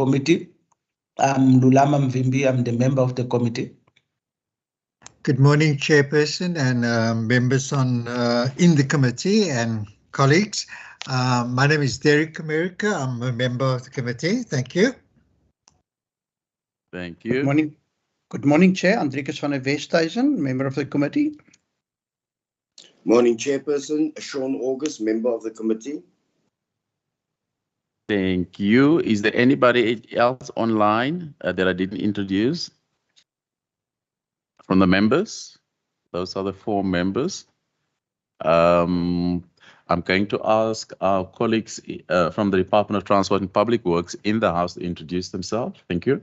Committee. I'm Lulama Mvimbi. I'm the member of the committee. Good morning, Chairperson and members on in the committee and colleagues. My name is Derek America. I'm a member of the committee. Thank you. Thank you. Good morning. Good morning, Chair. Andrikus van der Westhuizen, member of the committee. Morning, Chairperson. Sean August, member of the committee. Thank you. Is there anybody else online that I didn't introduce from the members? Those are the 4 members. I'm going to ask our colleagues from the Department of Transport and Public Works in the House to introduce themselves. Thank you.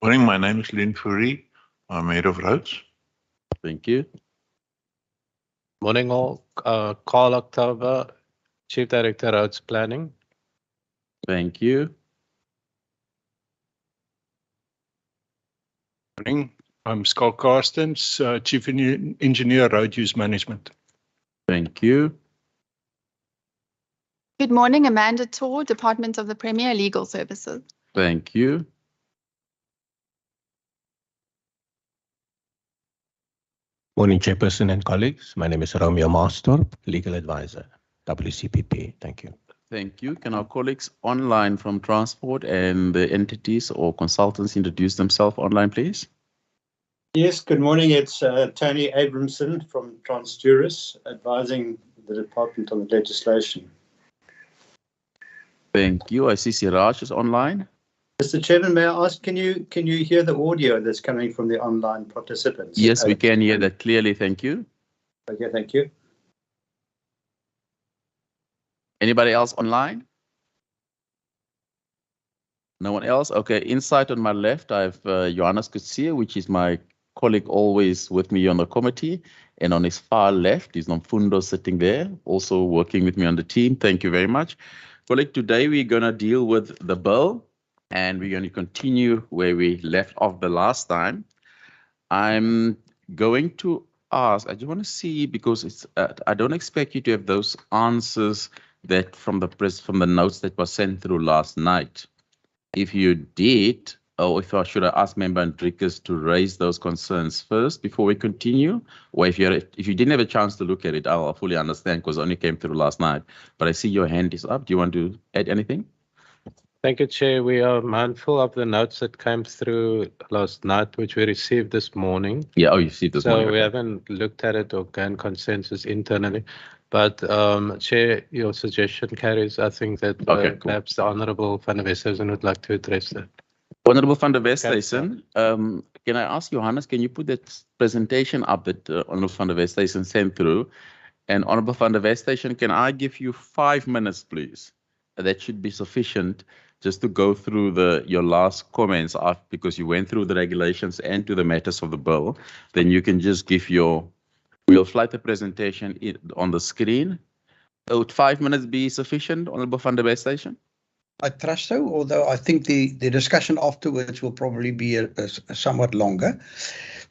Morning, my name is Lynn Fourie. I'm head of roads. Thank you. Morning all. Carl October, Chief Director, Roads Planning. Thank you. Morning. I'm Scott Carstens, Chief Engineer, Road Use Management. Thank you. Good morning, Amanda Tor, Department of the Premier Legal Services. Thank you. Morning, Chairperson and colleagues. My name is Romeo Master, Legal Advisor, WCPP. Thank you. Thank you. Can our colleagues online from Transport and the entities or consultants introduce themselves online, please? Yes, good morning. It's Tony Abramson from Transjuris, advising the Department on Legislation. Thank you. I see Siraj is online. Mr. Chairman, may I ask, can you hear the audio that's coming from the online participants? Yes, we can hear that clearly. Thank you. Okay, thank you. Anybody else online? No one else? Okay, inside on my left, I have Johannes Kutsia, which is my colleague always with me on the committee. And on his far left is Nomfundo sitting there, also working with me on the team. Thank you very much. Colleague, today we're going to deal with the bill and we're going to continue where we left off the last time. I'm going to ask, I just want to see, because it's I don't expect you to have those answers that from the notes that was sent through last night. If you did, or if I should have asked Member Andrikus to raise those concerns first before we continue, or if you didn't have a chance to look at it, I'll fully understand because it only came through last night. But I see your hand is up. Do you want to add anything? Thank you, Chair. We are mindful of the notes that came through last night, which we received this morning. Yeah, oh, you see this morning. So we haven't looked at it or gained consensus internally. But Chair, your suggestion carries. I think that perhaps the Honourable van der Westhuizen would like to address that. Honourable van der Westhuizen, can I ask Johannes, can you put that presentation up that Honourable van der Westhuizen sent through? And Honourable van der Westhuizen, can I give you 5 minutes, please? That should be sufficient just to go through your last comments because you went through the regulations and to the matters of the bill. Then you can just give we'll flight the presentation on the screen. Would 5 minutes be sufficient, Honourable van der Westhuizen? I trust so, although I think the discussion afterwards will probably be somewhat longer.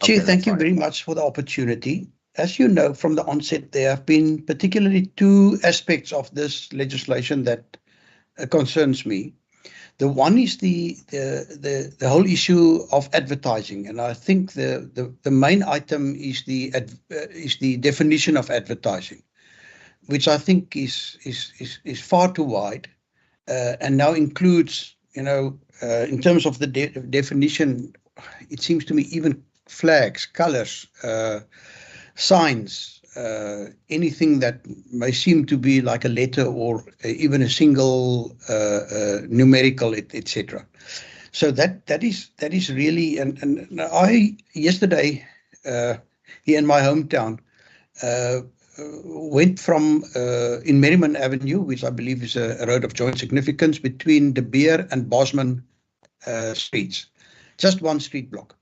Chair, Okay, thank you very much for the opportunity. As you know, from the onset, there have been particularly 2 aspects of this legislation that concerns me. The one is the whole issue of advertising, and I think the main item is the definition of advertising, which I think is far too wide, and now includes, in terms of the definition, it seems to me even flags, colors, signs, anything that may seem to be like a letter or even a single numerical, etc. So that is really, and I yesterday here in my hometown, went from in Merriman Avenue, which I believe is a road of joint significance, between De Beer and Bosman streets, just one street block.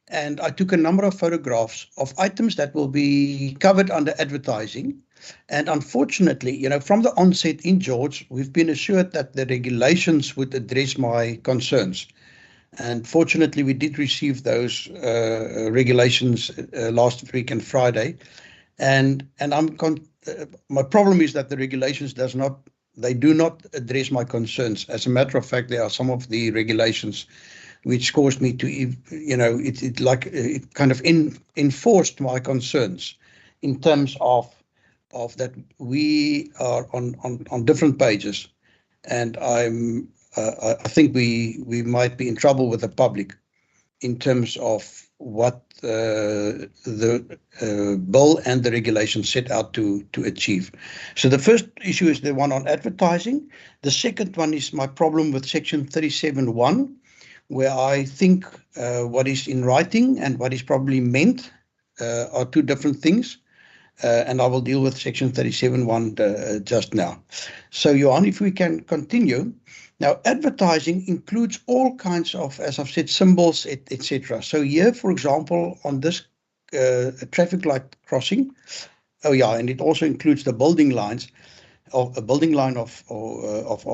And I took a number of photographs of items that will be covered under advertising. And unfortunately, you know, from the onset in George, we've been assured that the regulations would address my concerns. And fortunately, we did receive those regulations last week and Friday. And my problem is that the regulations do not address my concerns. As a matter of fact, there are some of the regulations which caused me to, you know, it kind of enforced my concerns in terms of that we are on different pages, and I think we might be in trouble with the public in terms of what the bill and the regulations set out to achieve. So the first issue is the one on advertising. The second one is my problem with section 37(1), where I think what is in writing and what is probably meant are two different things. And I will deal with section 37(1) just now. So, Johan, if we can continue. Now, advertising includes all kinds of, as I've said, symbols, etc. So here, for example, on this traffic light crossing, and it also includes the building lines, of a building line of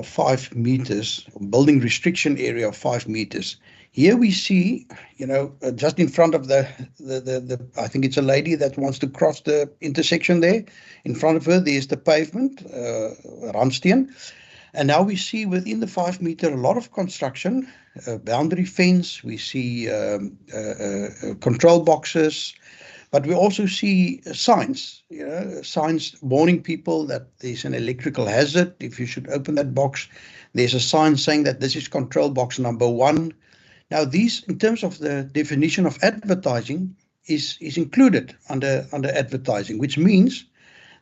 5 meters, building restriction area of 5 meters. Here we see, you know, just in front of the I think it's a lady that wants to cross the intersection there. In front of her, there's the pavement, Randsteen. And now we see within the 5 meter a lot of construction, boundary fence. We see control boxes. But we also see signs, you know, signs warning people that there's an electrical hazard if you should open that box. There's a sign saying that this is control box number 1. Now, these, in terms of the definition of advertising, is included under advertising, which means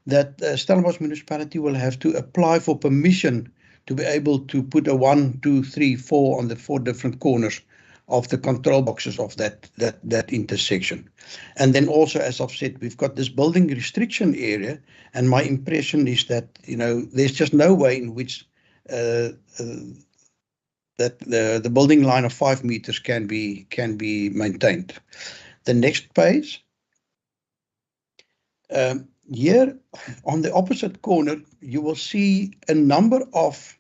that Stellenbosch municipality will have to apply for permission to be able to put a 1, 2, 3, 4 on the 4 different corners of the control boxes of that intersection. And then also, as I've said, we've got this building restriction area, and my impression is that, you know, there's just no way in which that the building line of 5 meters can be maintained. The next page. Here on the opposite corner, you will see a number of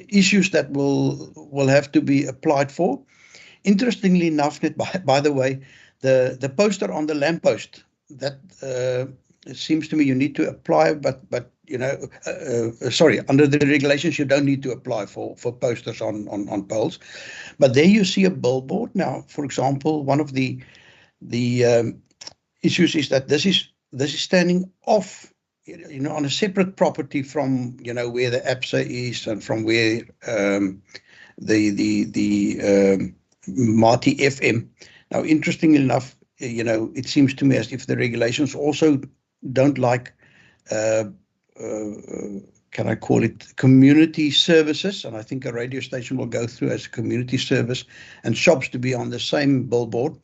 issues that will have to be applied for. Interestingly enough, by the way, the poster on the lamppost, that it seems to me you need to apply, but you know, sorry, under the regulations you don't need to apply for posters on poles. But there you see a billboard. Now, for example, one of the issues is that this is standing off, you know, on a separate property from, you know, where the APSA is and from where the Marty FM. Now, interestingly enough, you know, it seems to me as if the regulations also don't like, can I call it, community services, and I think a radio station will go through as a community service, and shops to be on the same billboard.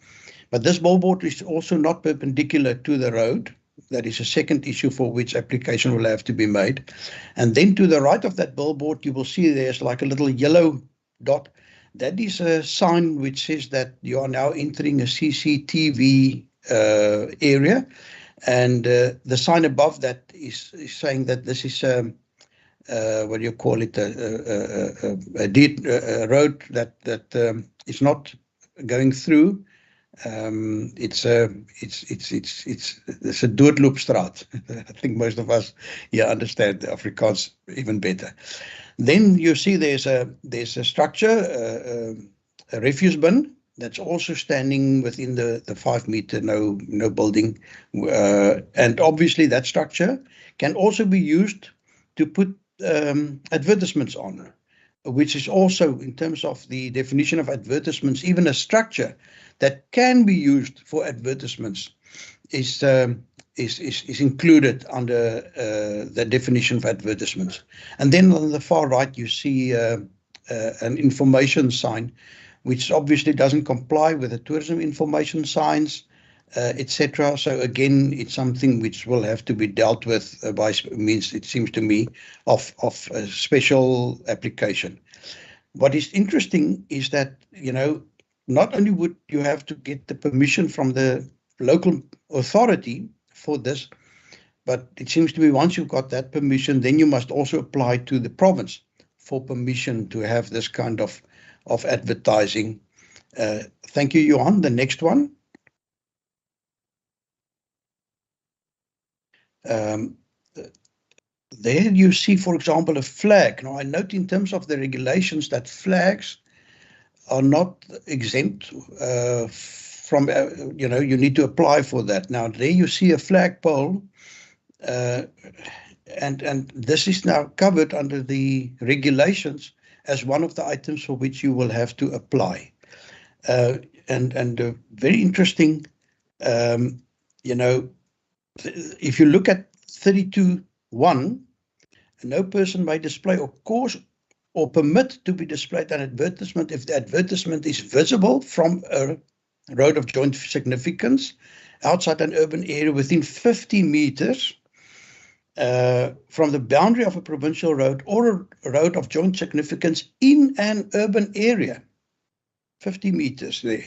But this billboard is also not perpendicular to the road. That is a second issue for which application will have to be made. And then to the right of that billboard, you will see there's like a little yellow dot. That is a sign which says that you are now entering a CCTV area. And the sign above that is saying that this is, what do you call it, a road that is not going through. It's a doodloopstraat. I think most of us here understand the Afrikaans even better. Then you see there's a structure, a refuse bin that's also standing within the 5 meter, no building, and obviously that structure can also be used to put advertisements on, which is also, in terms of the definition of advertisements, even a structure that can be used for advertisements is included under the definition of advertisements. And then on the far right, you see an information sign, which obviously doesn't comply with the tourism information signs, etc. So again, it's something which will have to be dealt with by means, it seems to me, of a special application. What is interesting is that, not only would you have to get the permission from the local authority for this, but it seems to me once you've got that permission, then you must also apply to the province for permission to have this kind of advertising. Thank you, Johan. The next one. There you see, for example, a flag. Now, I note in terms of the regulations that flags are not exempt from, you need to apply for that. Now, there you see a flagpole, and this is now covered under the regulations as one of the items for which you will have to apply. And very interesting, if you look at 32.1, no person may display or cause or permit to be displayed an advertisement if the advertisement is visible from a road of joint significance outside an urban area within 50 meters from the boundary of a provincial road or a road of joint significance in an urban area. 50 meters there.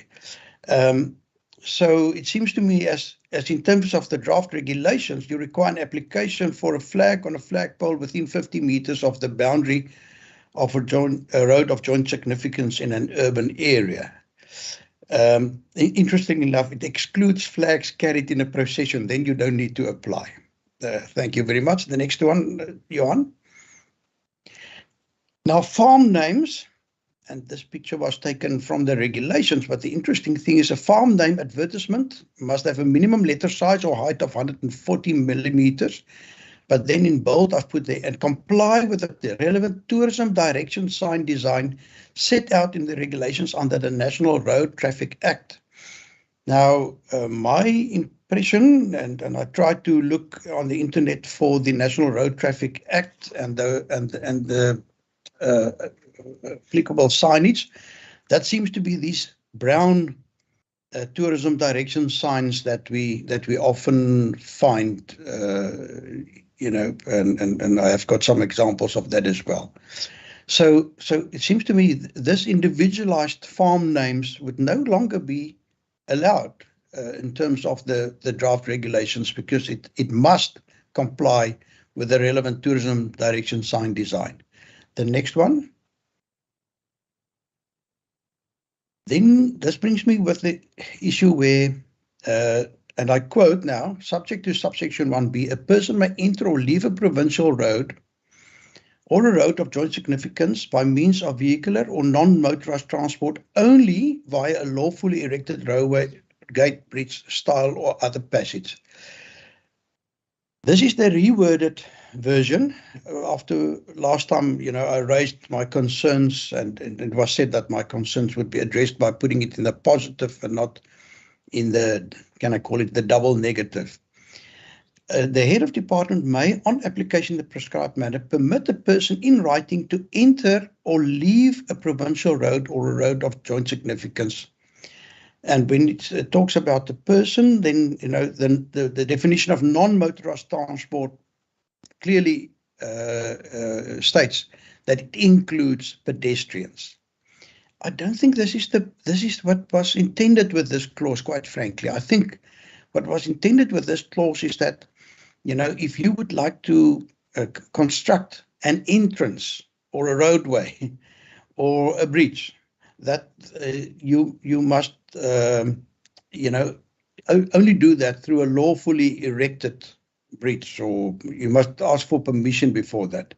So it seems to me as in terms of the draft regulations, you require an application for a flag on a flagpole within 50 meters of the boundary of a road of joint significance in an urban area. Interestingly enough, it excludes flags carried in a procession. Then you don't need to apply. Thank you very much. The next one, Johan. Now, farm names. And this picture was taken from the regulations, but the interesting thing is a farm name advertisement must have a minimum letter size or height of 140 millimeters. But then in bold, I've put there, and comply with the relevant tourism direction sign design set out in the regulations under the National Road Traffic Act. Now, my impression, and I tried to look on the internet for the National Road Traffic Act and the applicable signage, that seems to be these brown tourism direction signs that we often find, and I have got some examples of that as well. So it seems to me this individualized farm names would no longer be allowed in terms of the draft regulations, because it must comply with the relevant tourism direction sign design. The next one. Then this brings me with the issue where, and I quote now, subject to subsection 1B, a person may enter or leave a provincial road or a road of joint significance by means of vehicular or non-motorized transport only via a lawfully erected roadway, gate, bridge, stile, or other passage. This is the reworded version. After last time, I raised my concerns, and it was said that my concerns would be addressed by putting it in the positive and not in the, can I call it, the double negative. The head of department may, on application in the prescribed manner, permit a person in writing to enter or leave a provincial road or a road of joint significance. And when it talks about the person, then the definition of non-motorized transport clearly states that it includes pedestrians. I don't think this is what was intended with this clause, quite frankly. I think what was intended with this clause is that, if you would like to construct an entrance or a roadway or a bridge, that you must only do that through a lawfully erected bridge, or you must ask for permission before that.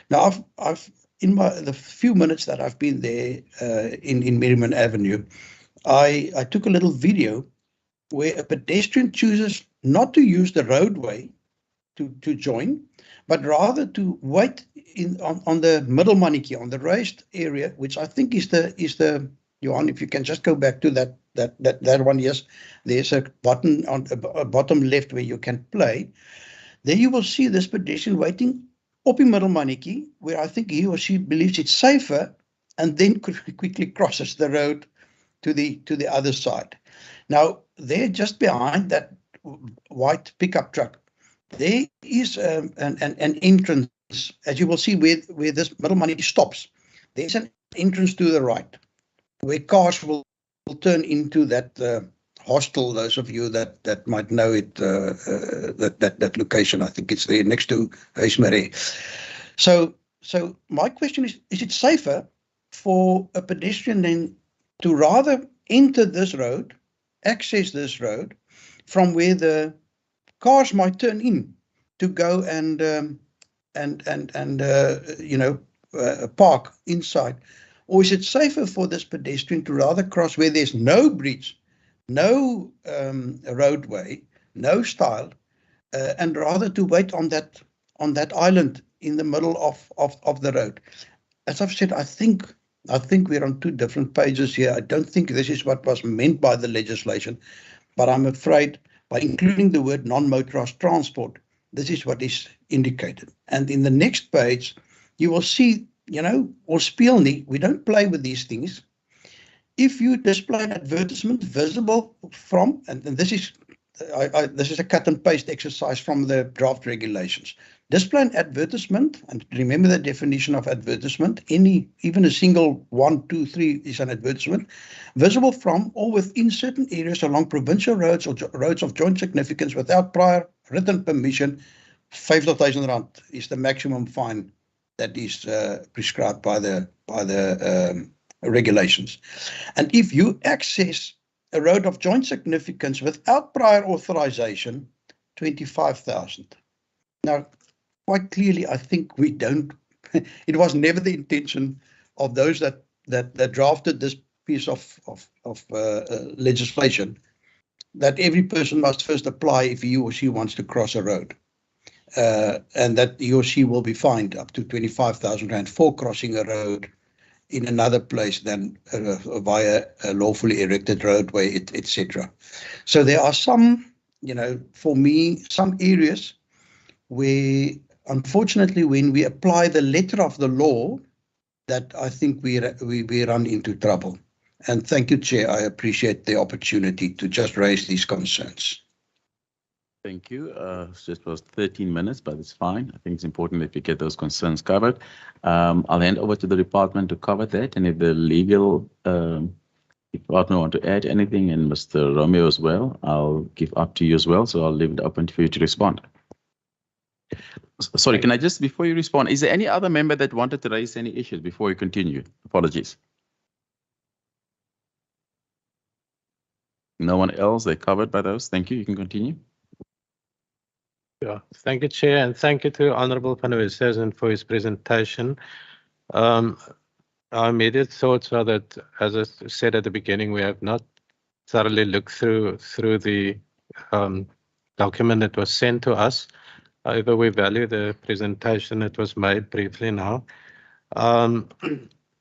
Now, I've in the few minutes that I've been there in Merriman Avenue, I took a little video where a pedestrian chooses not to use the roadway to join, but rather to wait on the middle maniki, on the raised area, which I think is the Johan, if you can just go back to that one. Yes, there's a button on a bottom left where you can play. There you will see this pedestrian waiting op die middel manetjie, where I think he or she believes it's safer and then quickly crosses the road to the other side. Now, there, just behind that white pickup truck, there is an entrance, as you will see where this middle money stops. There's an entrance to the right, where cars will turn into that hostel. Those of you that might know it, that location, I think it's there next to Huismere. So my question is it safer for a pedestrian then to rather enter this road, access this road from where the cars might turn in to go and park inside? Or is it safer for this pedestrian to rather cross where there's no bridge, no roadway, no stile, and rather to wait on that island in the middle of the road? As I've said, I think we're on two different pages here. I don't think this is what was meant by the legislation, but I'm afraid by including the word non-motorized transport, this is what is indicated. And in the next page, you will see, or spielny, we don't play with these things. If you display an advertisement visible from, and this is a cut and paste exercise from the draft regulations. Display an advertisement, and remember the definition of advertisement, even a single 1, 2, 3 is an advertisement, visible from or within certain areas along provincial roads or roads of joint significance without prior written permission. 5,000 rand is the maximum fine that is prescribed by the regulations. And if you access a road of joint significance without prior authorization, 25,000. Now, quite clearly, I think we don't. It was never the intention of those that drafted this piece of legislation that every person must first apply if he or she wants to cross a road, and that he or she will be fined up to 25,000 rand for crossing a road in another place than via a lawfully erected roadway, etc. So there are some, for me, some areas where, unfortunately, when we apply the letter of the law, that I think we run into trouble. And thank you, Chair. I appreciate the opportunity to just raise these concerns. Thank you. It just was 13 minutes, but it's fine. I think it's important that we get those concerns covered. I'll hand over to the department to cover that. And if the legal department want to add anything, and Mr. Romeo as well, I'll give up to you as well. So I'll leave it open for you to respond. Sorry, can I just, before you respond, is there any other member that wanted to raise any issues before you continue? Apologies. No one else? They're covered by those. Thank you. You can continue. Yeah, thank you, Chair, and thank you to Honourable Van der Westhuizen for his presentation. Our immediate thoughts are that, as I said at the beginning, we have not thoroughly looked through the document that was sent to us. However, we value the presentation that was made briefly now. I'm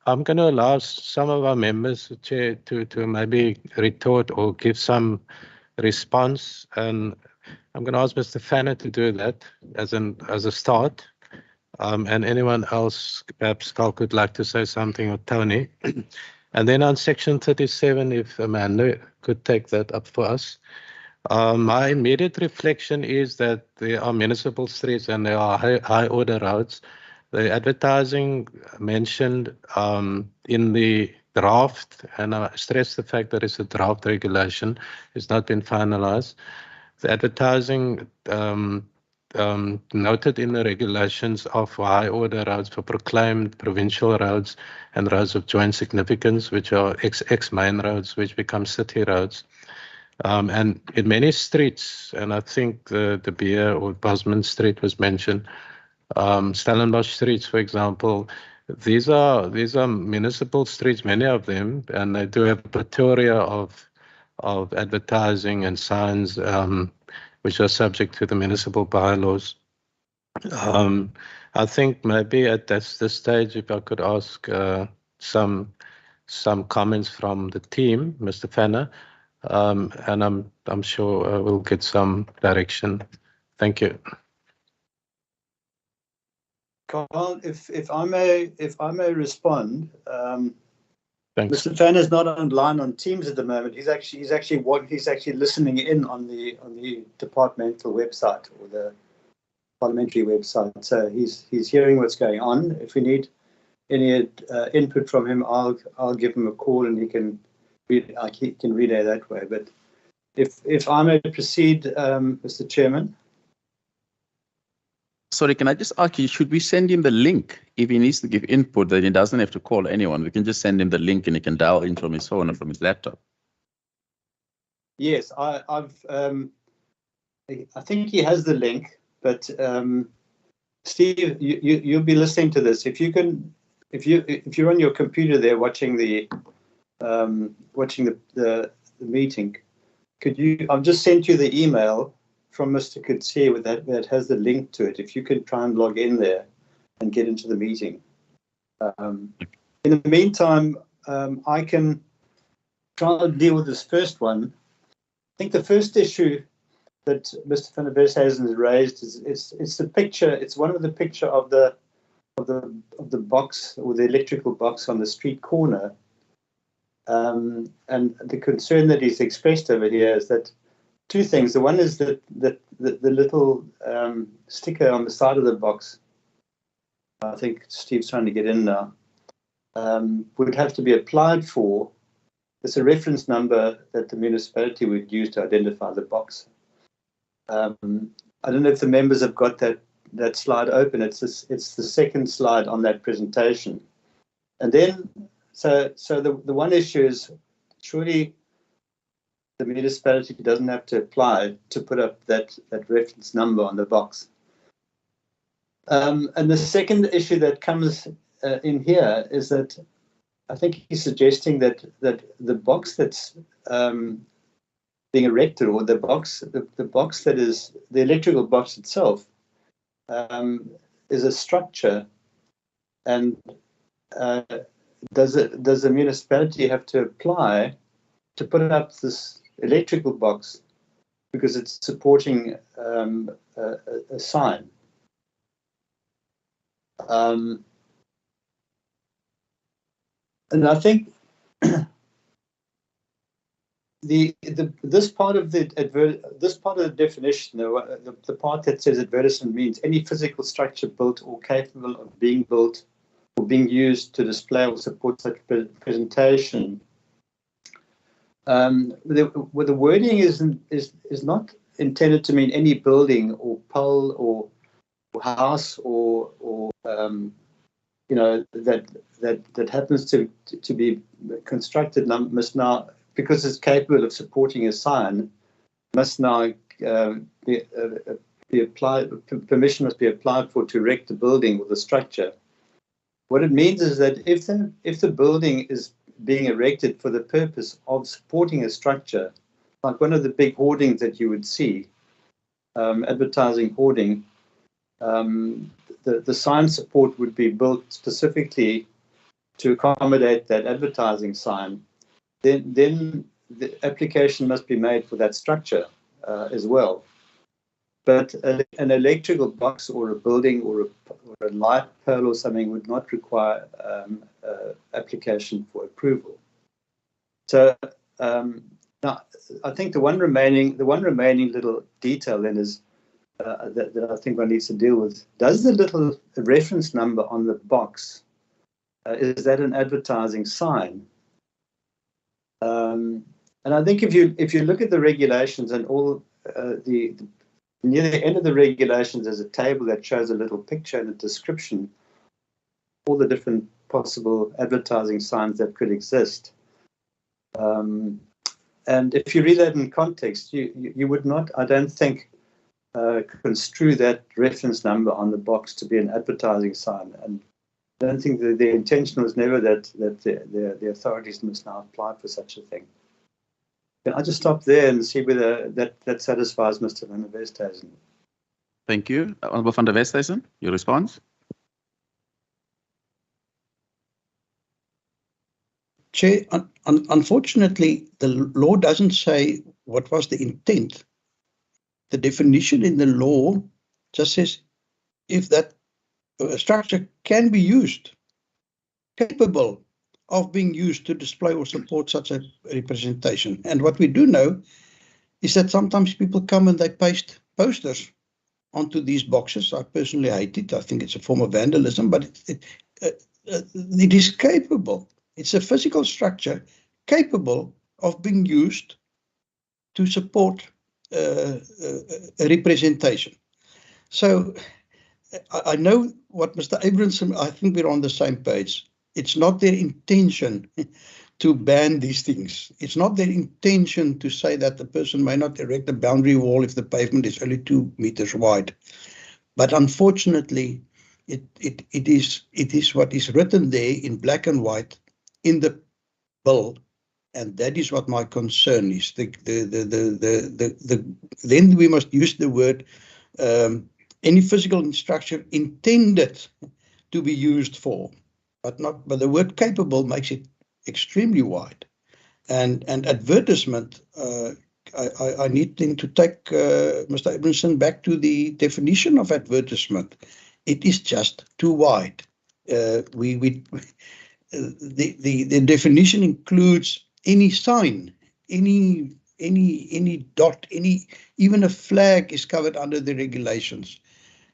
going to allow some of our members, Chair, to maybe retort or give some response, and I'm going to ask Mr. Fanner to do that as a start, and anyone else, perhaps Carl could like to say something, or Tony. And then on section 37, if Amanda could take that up for us. My immediate reflection is that there are municipal streets and there are high order roads. The advertising mentioned in the draft, and I stress the fact that it's a draft regulation, it's not been finalized. The advertising noted in the regulations of high order roads for proclaimed provincial roads and roads of joint significance, which are ex-main roads, which become city roads. And in many streets, and I think the Beer or Bosman Street was mentioned, Stellenbosch streets, for example, these are municipal streets, many of them, and they do have a plethora of advertising and signs, which are subject to the municipal bylaws. I think maybe at this stage, if I could ask some comments from the team, Mr. Fanner, and I'm sure we'll get some direction. Thank you. Carl, if I may respond, Thanks. Mr. Fan is not online on Teams at the moment. He's actually listening in on the departmental website or the parliamentary website. So he's hearing what's going on. If we need any input from him, I'll give him a call and he can relay that way. But if I may proceed, Mr. Chairman. Sorry, can I just ask you, should we send him the link if he needs to give input, that he doesn't have to call anyone? We can just send him the link and he can dial in from his phone or from his laptop. Yes, I think he has the link, but Steve, you'll be listening to this. If you're on your computer there watching the meeting, could you? I've just sent you the email from Mr. Coetzee with that has the link to it. If you can try and log in there and get into the meeting. In the meantime, I can try to deal with this first one. I think the first issue that Mr. van der Westhuizen has raised is it's the picture. It's one of the picture of the box or the electrical box on the street corner. And the concern that he's expressed over here is that two things. The one is that the little sticker on the side of the box, I think Steve's trying to get in now, would have to be applied for. It's a reference number that the municipality would use to identify the box. I don't know if the members have got that slide open. It's the second slide on that presentation. And then, so the one issue is surely the municipality doesn't have to apply to put up that reference number on the box. And the second issue that comes in here is that I think he's suggesting that the box that's being erected, or the box that is the electrical box itself, is a structure, and does the municipality have to apply to put up this electrical box because it's supporting a sign? And I think this part of the definition, the part that says advertisement, means any physical structure built or capable of being built or being used to display or support such presentation. The wording is not intended to mean any building or pole or house or that happens to be constructed must now, because it's capable of supporting a sign, must now be applied. Permission must be applied for to erect the building or the structure. What it means is that if the building is being erected for the purpose of supporting a structure, like one of the big hoardings that you would see, advertising hoarding, the sign support would be built specifically to accommodate that advertising sign. Then the application must be made for that structure as well. But an electrical box or a building or a light pole or something would not require application for approval. So now I think the one remaining little detail then is that I think one needs to deal with. Does the little reference number on the box, is that an advertising sign? And I think if you look at the regulations and all near the end of the regulations, there's a table that shows a little picture and a description, all the different possible advertising signs that could exist. And if you read that in context, you would not, I don't think, construe that reference number on the box to be an advertising sign. And I don't think that the intention was never that the authorities must now apply for such a thing. Can I just stop there and see whether that satisfies Mr. van der Westhuizen? Thank you. Honourable van der Westhuizen, your response? Chair, unfortunately, the law doesn't say what was the intent. The definition in the law just says if that structure can be used, capable of being used to display or support such a representation. And what we do know is that sometimes people come and they paste posters onto these boxes. I personally hate it. I think it's a form of vandalism, but it is capable. It's a physical structure capable of being used to support a representation. So I know what Mr. Abramson, I think we're on the same page. It's not their intention to ban these things. It's not their intention to say that the person may not erect a boundary wall if the pavement is only 2 meters wide. But unfortunately, it is what is written there in black and white in the bill, and that is what my concern is. Then we must use the word any physical structure intended to be used for, but the word capable makes it extremely wide. And advertisement, I need them to take Mr. Abramson back to the definition of advertisement. It is just too wide. The definition includes any sign, any dot, even a flag is covered under the regulations.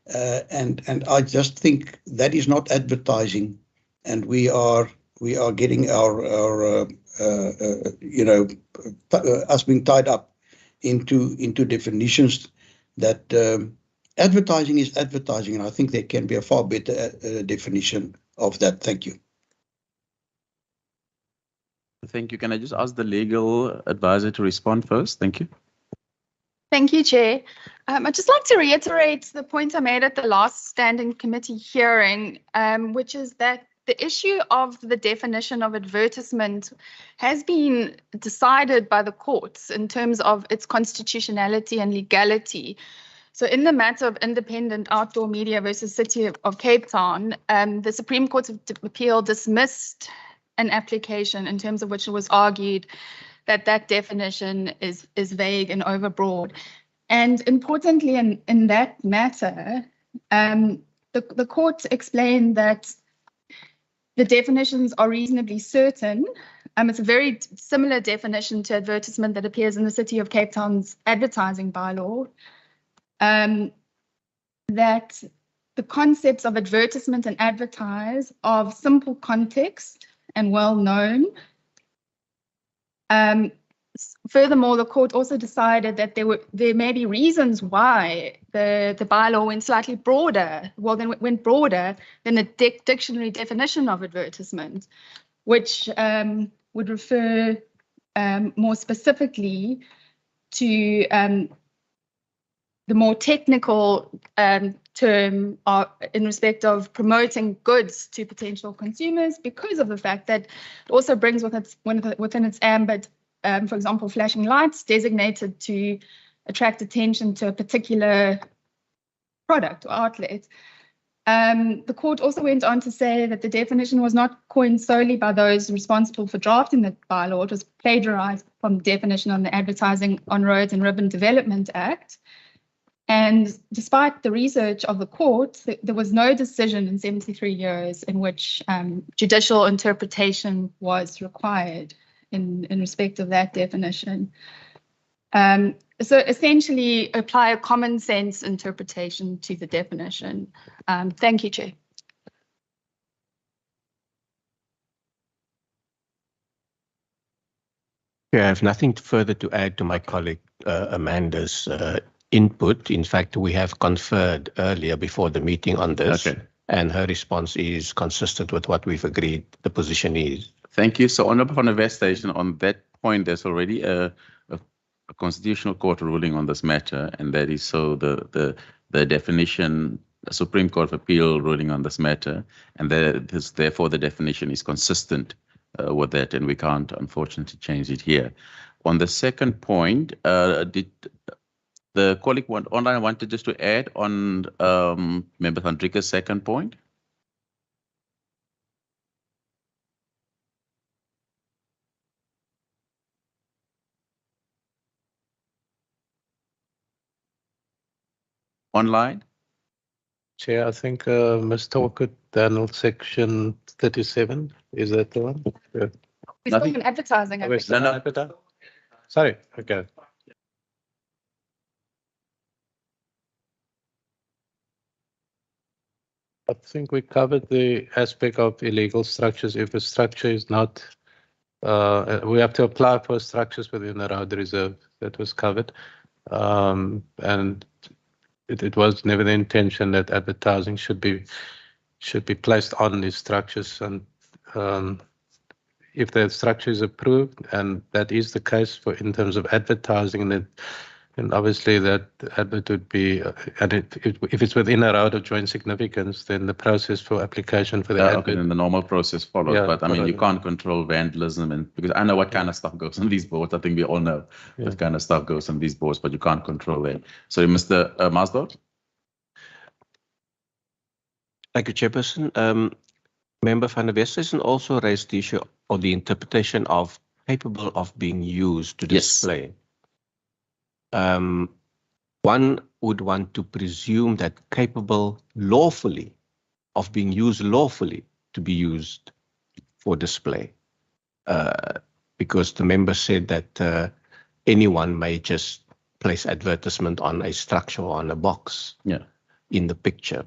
And I just think that is not advertising, and we are getting our us being tied up into definitions that advertising is advertising, and I think there can be a far better definition of that. Thank you. Thank you. Can I just ask the legal advisor to respond first? Thank you. Thank you, Chair. I'd just like to reiterate the point I made at the last standing committee hearing, which is that the issue of the definition of advertisement has been decided by the courts in terms of its constitutionality and legality. So in the matter of independent outdoor media versus City of Cape Town, the Supreme Court of Appeal dismissed an application in terms of which it was argued that that definition is vague and overbroad. And importantly, in that matter, the court explained that the definitions are reasonably certain. It's a very similar definition to advertisement that appears in the City of Cape Town's advertising bylaw, that the concepts of advertisement and advertise are of simple context and well known. Furthermore, the court also decided that there may be reasons why the bylaw went slightly broader, went broader than the dictionary definition of advertisement, which would refer more specifically to the more technical term in respect of promoting goods to potential consumers, because of the fact that it also brings within its ambit, for example, flashing lights designated to attract attention to a particular product or outlet. The court also went on to say that the definition was not coined solely by those responsible for drafting the bylaw. It was plagiarized from the definition on the Advertising on Roads and Urban Development Act. And despite the research of the court, there was no decision in 73 years in which judicial interpretation was required in respect of that definition. So essentially apply a common sense interpretation to the definition. Thank you, Chair. Yeah, I have nothing further to add to my colleague Amanda's input. In fact, we have conferred earlier before the meeting on this, and her response is consistent with what we've agreed the position is. Thank you. So, Honourable Van der Westhuizen, on that point, there's already a constitutional court ruling on this matter, and that is so the definition, the Supreme Court of Appeal ruling on this matter, and therefore the definition is consistent with that, and we can't unfortunately change it here. On the second point, did the colleague online wanted just to add on Member Hendrika's second point? Online? Chair, I think Ms. Talcott, Daniel, section 37, is that the one? Yeah. We're still in advertising. I Oh, we're think. still on advertising? Sorry, okay. I think we covered the aspect of illegal structures. If a structure is not, we have to apply for structures within the road reserve. That was covered. And it was never the intention that advertising should be placed on these structures. And if the structure is approved, and that is the case for in terms of advertising, then obviously that advert would be, and if it's within a road of joint significance, then the process for application for the advert. Okay, then the normal process follows. Yeah, but I mean, you can't control vandalism, and because I know what kind of stuff goes on these boards. I think we all know what kind of stuff goes on these boards, but you can't control that. So, Mr. Masdor? Thank you, Chairperson. Member van der Westhuizen also raised the issue of the interpretation of capable of being used to display. One would want to presume that capable lawfully of being used lawfully to be used for display, because the member said that anyone may just place advertisement on a structure or on a box in the picture.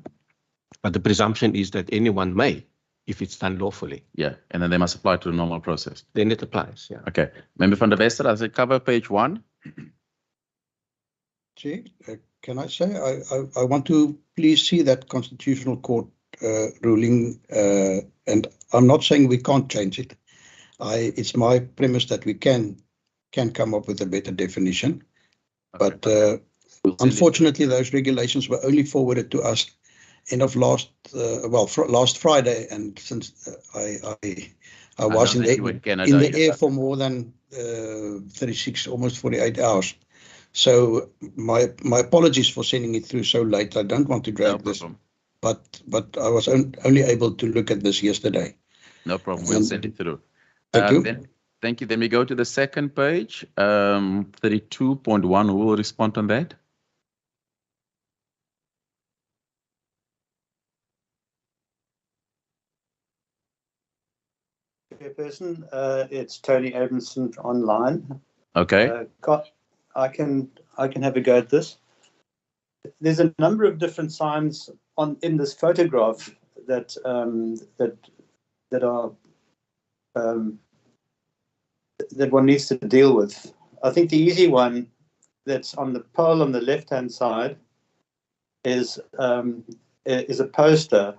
But the presumption is that anyone may, if it's done lawfully. Yeah, and then they must apply to the normal process. Then it applies, yeah. Okay. Member van der Wester, as I cover page 1. Chair, can I say, I want to please see that Constitutional Court ruling, and I'm not saying we can't change it. It's my premise that we can come up with a better definition. Okay, but unfortunately, those regulations were only forwarded to us end of last Friday, and since I was in the air for more than 36, almost 48 hours. So my apologies for sending it through so late. I don't want to drag this, but I was only able to look at this yesterday. No problem. We'll send it through. Thank you. Thank you. Then we go to the second page, 32.1. Who will respond on that? Chairperson, it's Tony Abramson online. Okay. I can have a go at this. There's a number of different signs in this photograph that one needs to deal with. I think the easy one that's on the pole on the left-hand side is a poster,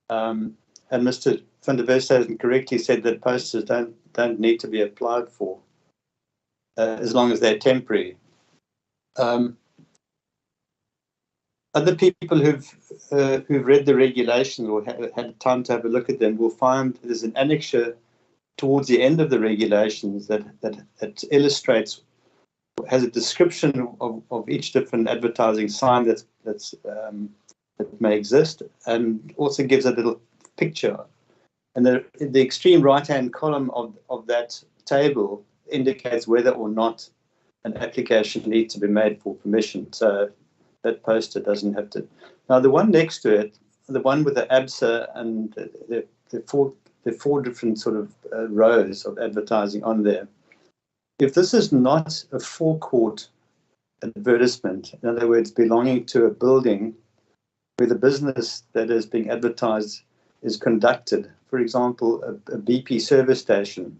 and Mr. van der Westhuizen correctly said that posters don't need to be applied for, as long as they're temporary. Other people who've read the regulations or had time to have a look at them will find there's an annexure towards the end of the regulations that illustrates, has a description of each different advertising sign that may exist, and also gives a little picture. And the extreme right-hand column of that table indicates whether or not an application needs to be made for permission. So that poster doesn't have to. Now, the one next to it, the one with the ABSA and the four different sort of rows of advertising on there, if this is not a forecourt advertisement, in other words, belonging to a building where the business that is being advertised is conducted, for example, a BP service station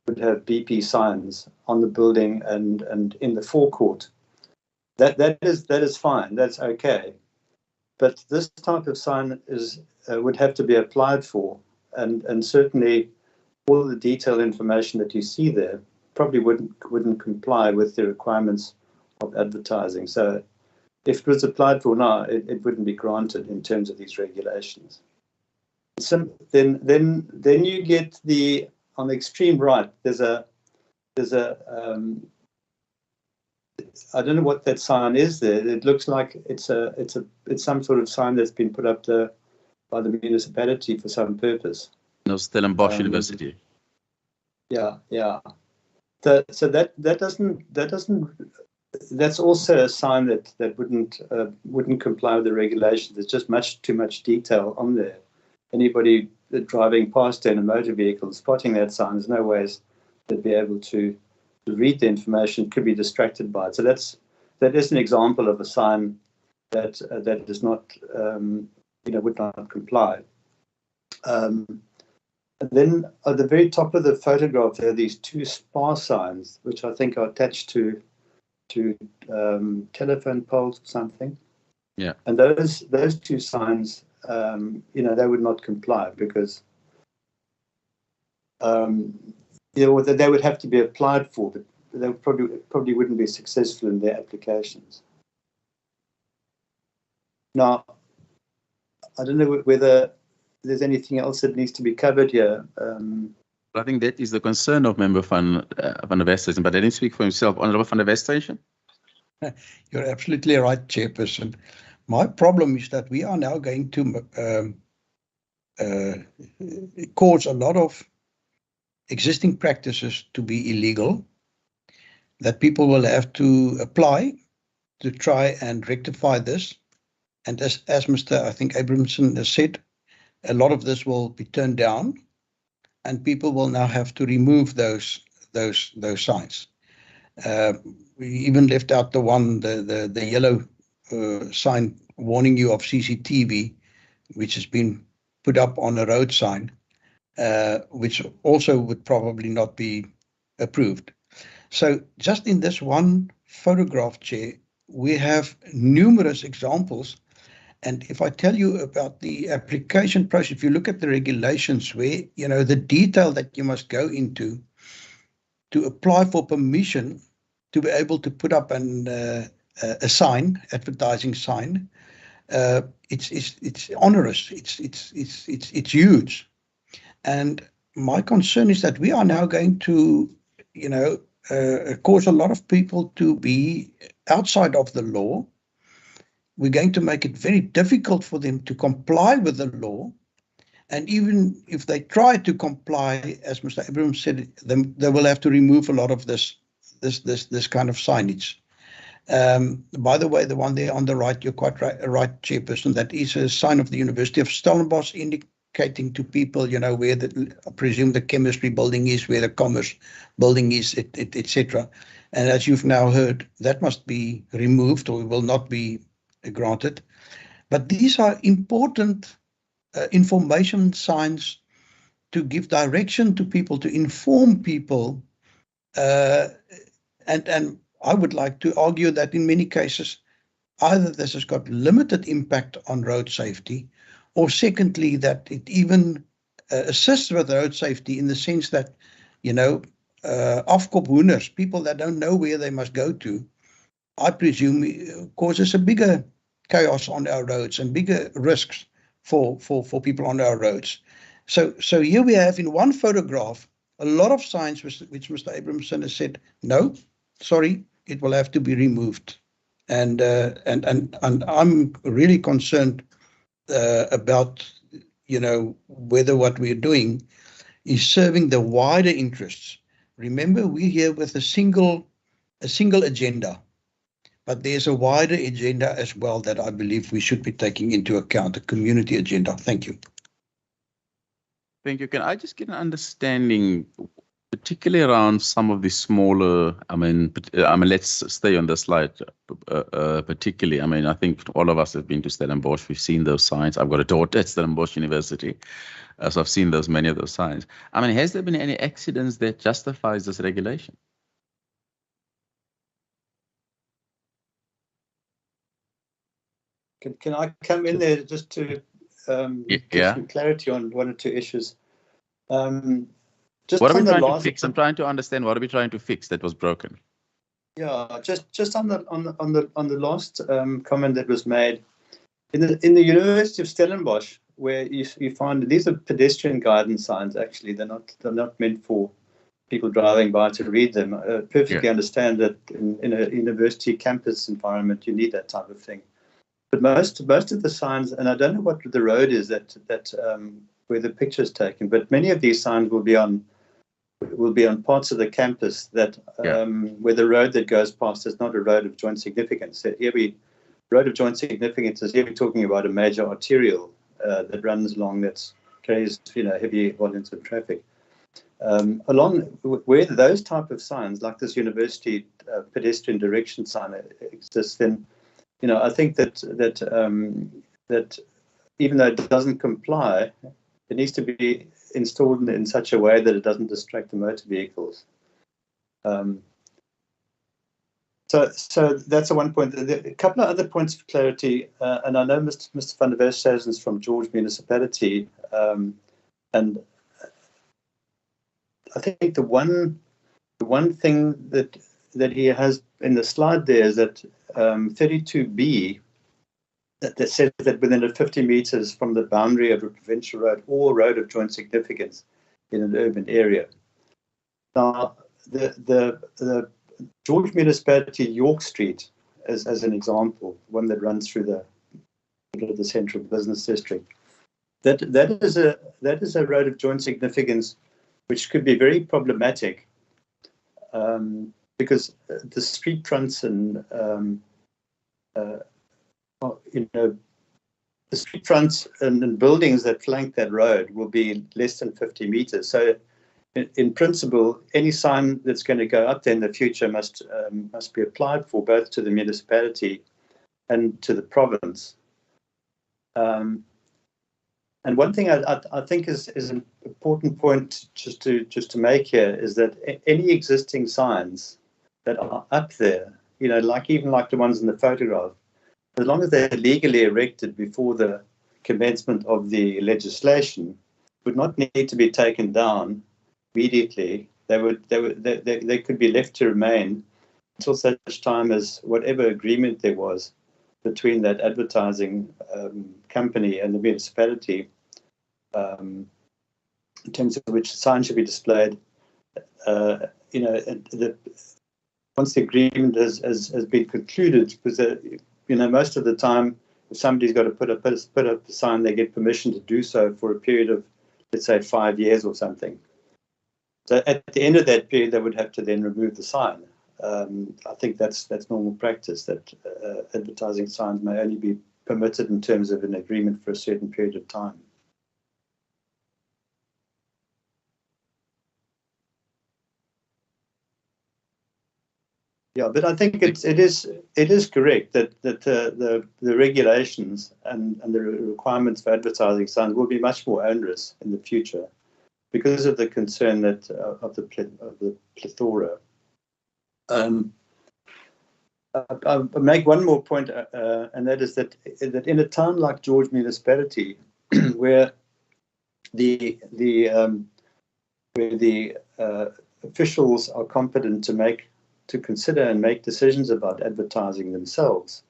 would have BP signs on the building and in the forecourt. That is fine. That's okay. But this type of sign would have to be applied for, and certainly all the detailed information that you see there probably wouldn't comply with the requirements of advertising. So if it was applied for now, it wouldn't be granted in terms of these regulations. So then you get on the extreme right. There's a I don't know what that sign is there. It looks like it's some sort of sign that's been put up there by the municipality for some purpose. No, Stellenbosch University. Yeah. So that doesn't that's also a sign that wouldn't comply with the regulations. There's just too much detail on there. Anybody driving past in a motor vehicle, spotting that sign, there's no ways they'd be able to read the information, could be distracted by it. So that is an example of a sign that does not, would not comply. And then at the very top of the photograph, there are these two spar signs, which I think are attached to telephone poles or something. Yeah. And those two signs, they would not comply because they would have to be applied for, but they probably wouldn't be successful in their applications. Now, I don't know whether there's anything else that needs to be covered here. I think that is the concern of Member van der Westhuizen, but let him speak for himself. Honourable van der Westhuizen. You're absolutely right, Chairperson. My problem is that we are now going to cause a lot of existing practices to be illegal, that people will have to apply to try and rectify this. And as Mr. I think Abramson has said, a lot of this will be turned down, and people will now have to remove those signs. We even left out the yellow sign warning you of CCTV, which has been put up on a road sign, which also would probably not be approved. So just in this one photograph, Chair, we have numerous examples. And if I tell you about the application process, if you look at the regulations where, the detail that you must go into to apply for permission to be able to put up a sign, advertising sign, it's onerous, it's huge. And my concern is that we are now going to, cause a lot of people to be outside of the law. We're going to make it very difficult for them to comply with the law. And even if they try to comply, as Mr. Abrams said, they will have to remove a lot of this kind of signage. By the way, the one there on the right, you're quite right, Chairperson, that is a sign of the University of Stellenbosch indicating to people, where I presume the chemistry building is, where the commerce building is, etc. And as you've now heard, that must be removed or will not be granted. But these are important information signs to give direction to people, to inform people. And I would like to argue that in many cases, either this has got limited impact on road safety, or secondly, that it even assists with road safety in the sense that, afkop hoenders, people that don't know where they must go to, I presume causes a bigger chaos on our roads and bigger risks for people on our roads. So here we have in one photograph a lot of signs which Mr. Abramson has said, no, sorry, it will have to be removed. And I'm really concerned about, whether what we're doing is serving the wider interests. Remember, we're here with a single agenda. But there's a wider agenda as well that I believe we should be taking into account, a community agenda. Thank you. Thank you. Can I just get an understanding, particularly around some of the smaller, let's stay on the slide, particularly. I think all of us have been to Stellenbosch. We've seen those signs. I've got a daughter at Stellenbosch University, so I've seen many of those signs. Has there been any accidents that justifies this regulation? Can I come in there just to get some clarity on one or two issues? What are we trying to fix? I'm trying to understand, what are we trying to fix that was broken? Yeah, just on the last comment that was made in the University of Stellenbosch, where you find these are pedestrian guidance signs. Actually, they're not meant for people driving by to read them. Perfectly understand that in a university campus environment, you need that type of thing. But most of the signs, and I don't know what the road is that where the picture is taken, but many of these signs will be on will be on parts of the campus that where the road that goes past is not a road of joint significance. Road of joint significance is here we're talking about a major arterial that runs along that carries heavy volumes of traffic. Along where those type of signs, like this university pedestrian direction sign, exists, then I think that even though it doesn't comply, it needs to be installed in such a way that it doesn't distract the motor vehicles. So that's a one point. A couple of other points of clarity, and I know Mr. van der Westhuizen is from George Municipality, and I think the one thing that he has in the slide there is that 32B that says that within 50 meters from the boundary of a provincial road or road of joint significance in an urban area. Now, the George Municipality York Street, as an example, one that runs through the central business district, that is a road of joint significance, which could be very problematic because the street fronts and the street fronts and buildings that flank that road will be less than 50 meters. So, in principle, any sign that's going to go up there in the future must be applied for both to the municipality and to the province. And one thing I think is an important point just to make here is that any existing signs that are up there, like the ones in the photograph, as long as they're legally erected before the commencement of the legislation, would not need to be taken down immediately. They could be left to remain until such time as whatever agreement there was between that advertising company and the municipality, in terms of which signs should be displayed. Once the agreement has been concluded, because most of the time, if somebody's got to put up a sign, they get permission to do so for a period of, let's say, 5 years or something. So at the end of that period, they would have to then remove the sign. I think that's normal practice, that advertising signs may only be permitted in terms of an agreement for a certain period of time. Yeah, but I think it is correct that the regulations and the requirements for advertising signs will be much more onerous in the future because of the concern that of the plethora. I'll make one more point, and that is that in a town like George Municipality, where the officials are competent to consider and make decisions about advertising themselves,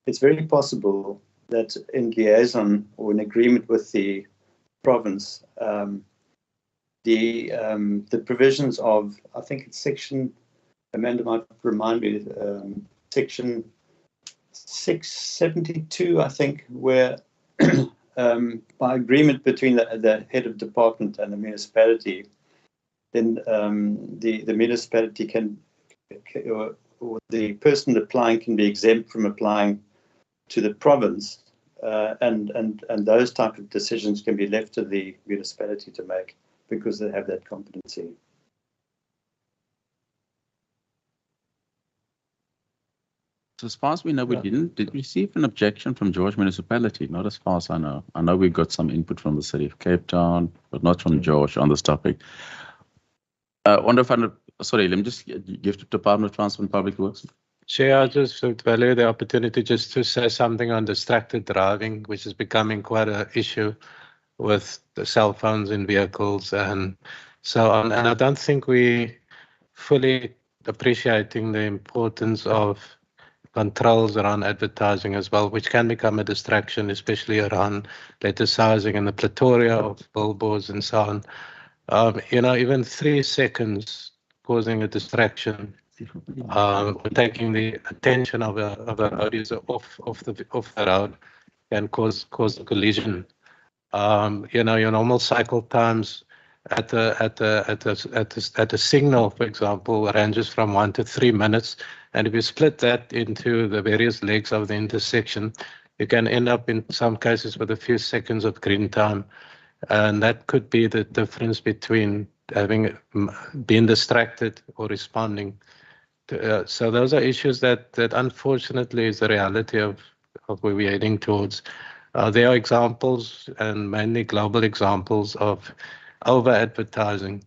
it's very possible that in liaison or in agreement with the province, the provisions of, I think it's section, Amanda might remind me, section 672, I think, where by agreement between the head of department and the municipality, then the municipality can, or the person applying can be exempt from applying to the province, and those type of decisions can be left to the municipality to make because they have that competency. So as far as we know, we did receive an objection from George Municipality, not as far as I know. I know we got some input from the City of Cape Town, but not from George on this topic. Sorry, let me just give to Department of Transport and Public Works. Chair, I just would value the opportunity just to say something on distracted driving, which is becoming quite an issue with the cell phones in vehicles and so on. And I don't think we fully appreciating the importance of controls around advertising as well, which can become a distraction, especially around letter sizing and the plethora of billboards and so on. Even 3 seconds causing a distraction, taking the attention of a road user off the road can cause a collision. Your normal cycle times at a signal, for example, ranges from 1 to 3 minutes. And if you split that into the various legs of the intersection, you can end up in some cases with a few seconds of green time. And that could be the difference between having been distracted or responding. So those are issues that unfortunately is the reality of where we're heading towards. There are examples, and mainly global examples, of over-advertising,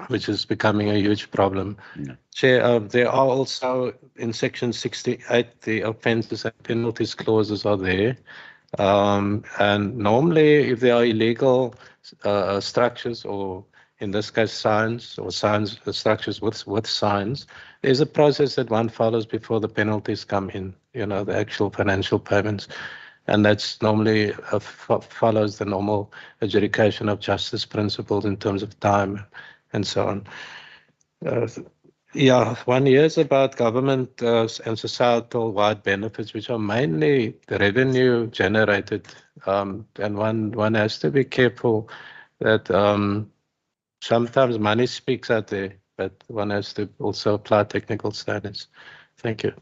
which is becoming a huge problem. Yeah. Chair, there are also in section 68, the offences and penalties clauses are there. And normally, if there are illegal structures, or in this case signs, or signs structures with signs, there's a process that one follows before the penalties come in, the actual financial payments. And that's normally follows the normal adjudication of justice principles in terms of time and so on. Yeah, 1 year is about government and societal wide benefits, which are mainly the revenue generated. And one has to be careful that sometimes money speaks out there, but one has to also apply technical standards. Thank you.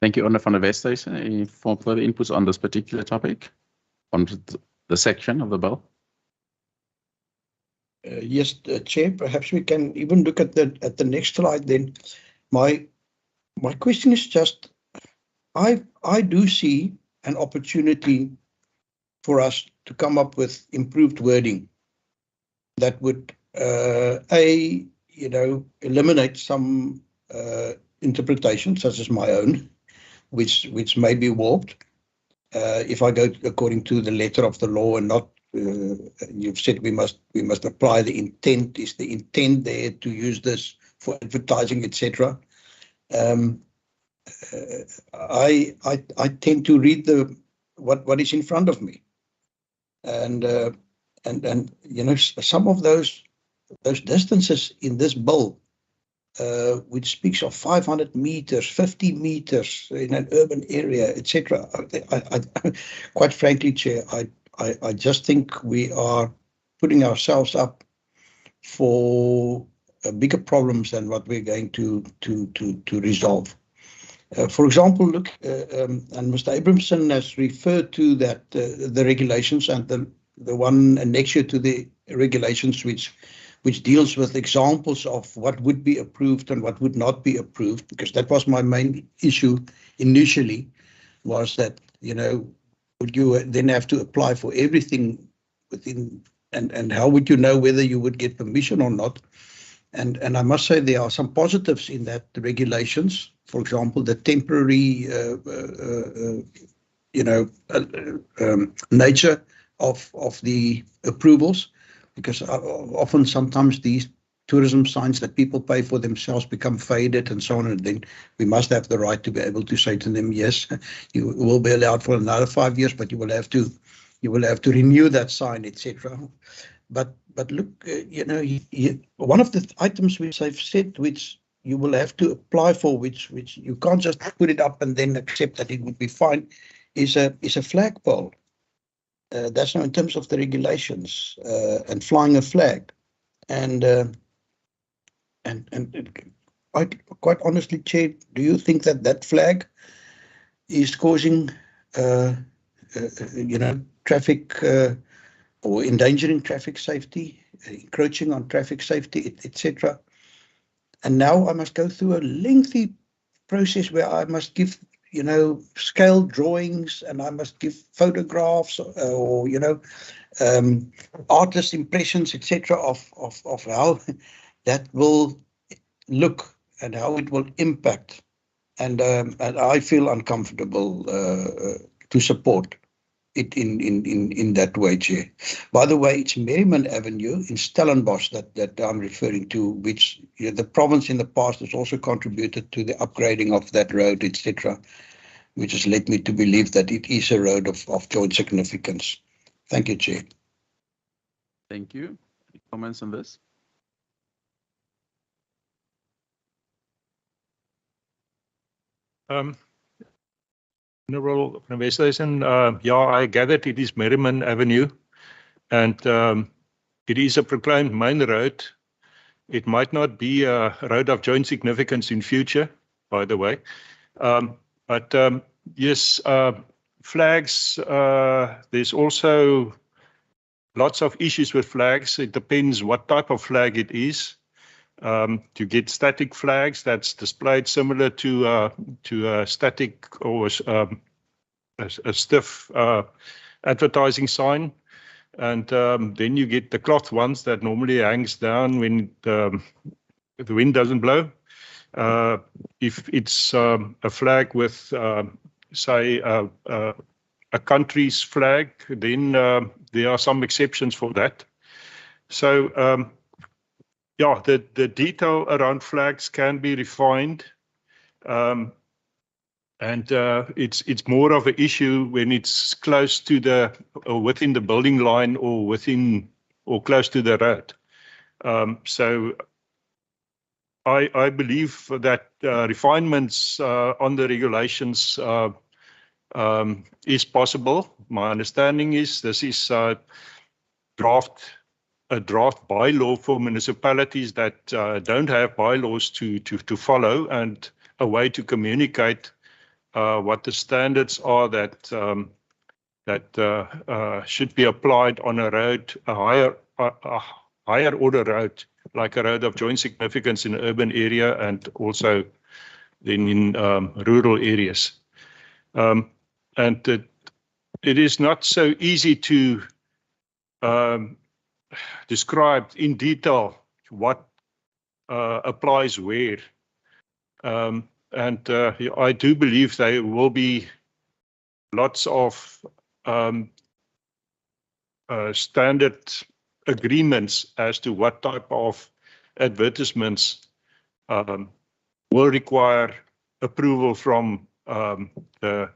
Thank you, Honour van der Westhuizen. Any further inputs on this particular topic, on the section of the bill? Yes, Chair, perhaps we can even look at the next slide then. My question is just, I do see an opportunity for us to come up with improved wording that would eliminate some interpretations, such as my own, which may be warped if I go according to the letter of the law and not. You've said we must apply the intent. Is the intent there to use this for advertising, etc.? I tend to read what is in front of me, and some of those distances in this bill, which speaks of 500 meters, 50 meters in an urban area, etc. Quite frankly, Chair, I just think we are putting ourselves up for bigger problems than what we're going to resolve. For example, look, and Mr. Abramson has referred to that the regulations, and the one annexure to the regulations which deals with examples of what would be approved and what would not be approved, because that was my main issue initially, was that, would you then have to apply for everything within, and how would you know whether you would get permission or not? And I must say there are some positives in that, the regulations. For example, the temporary, nature of the approvals, because often sometimes these tourism signs that people pay for themselves become faded and so on, and then we must have the right to be able to say to them, yes, you will be allowed for another 5 years, but you will have to renew that sign, etc. But look, one of the items which I've said, which you will have to apply for, which you can't just put it up and then accept that it would be fine, is a flagpole. That's now in terms of the regulations and flying a flag, and quite honestly, Chair, do you think that flag is causing traffic or endangering traffic safety, encroaching on traffic safety, etc.? And now I must go through a lengthy process where I must give, scale drawings, and I must give photographs or artist impressions, etc. of how that will look and how it will impact. And I feel uncomfortable to support it in that way, Chair. By the way, it's Merriman Avenue in Stellenbosch that I'm referring to, which the province in the past has also contributed to the upgrading of that road, etc., which has led me to believe that it is a road of joint significance. Thank you, Chair. Thank you. Any comments on this? Honourable Van, yeah, I gathered it is Merriman Avenue, and it is a proclaimed main road. It might not be a road of joint significance in future, by the way, but yes, flags. There's also lots of issues with flags. It depends what type of flag it is. To get static flags that's displayed similar to a static or a stiff advertising sign, and then you get the cloth ones that normally hangs down when the wind doesn't blow. If it's a flag with, say, a country's flag, then there are some exceptions for that. So, yeah, the detail around flags can be refined, and it's more of an issue when it's close to the or within the building line or within or close to the road. So I believe that refinements on the regulations is possible. My understanding is this is a draft bylaw for municipalities that don't have bylaws to follow, and a way to communicate what the standards are that should be applied on a road, a higher order road, like a road of joint significance in an urban area and also then in rural areas. And it is not so easy to describe in detail what applies where. And I do believe there will be lots of standard agreements as to what type of advertisements will require approval from the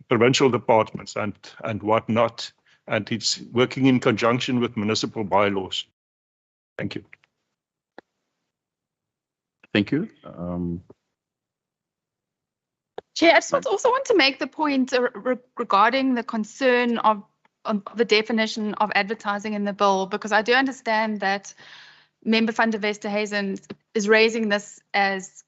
provincial departments and whatnot, and it's working in conjunction with municipal bylaws. Thank you. Thank you. Chair, I just also want to make the point regarding the concern of the definition of advertising in the bill, because I do understand that Member van der Westerhuizen is raising this as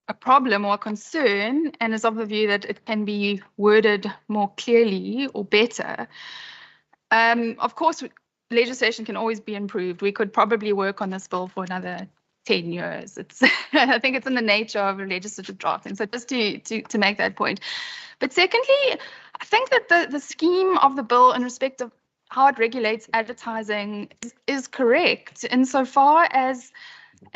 a problem or a concern, and is of the view that it can be worded more clearly or better. Of course, legislation can always be improved. We could probably work on this bill for another 10 years. It's I think it's in the nature of legislative drafting. So just to make that point. But secondly, I think that the scheme of the bill in respect of how it regulates advertising is correct insofar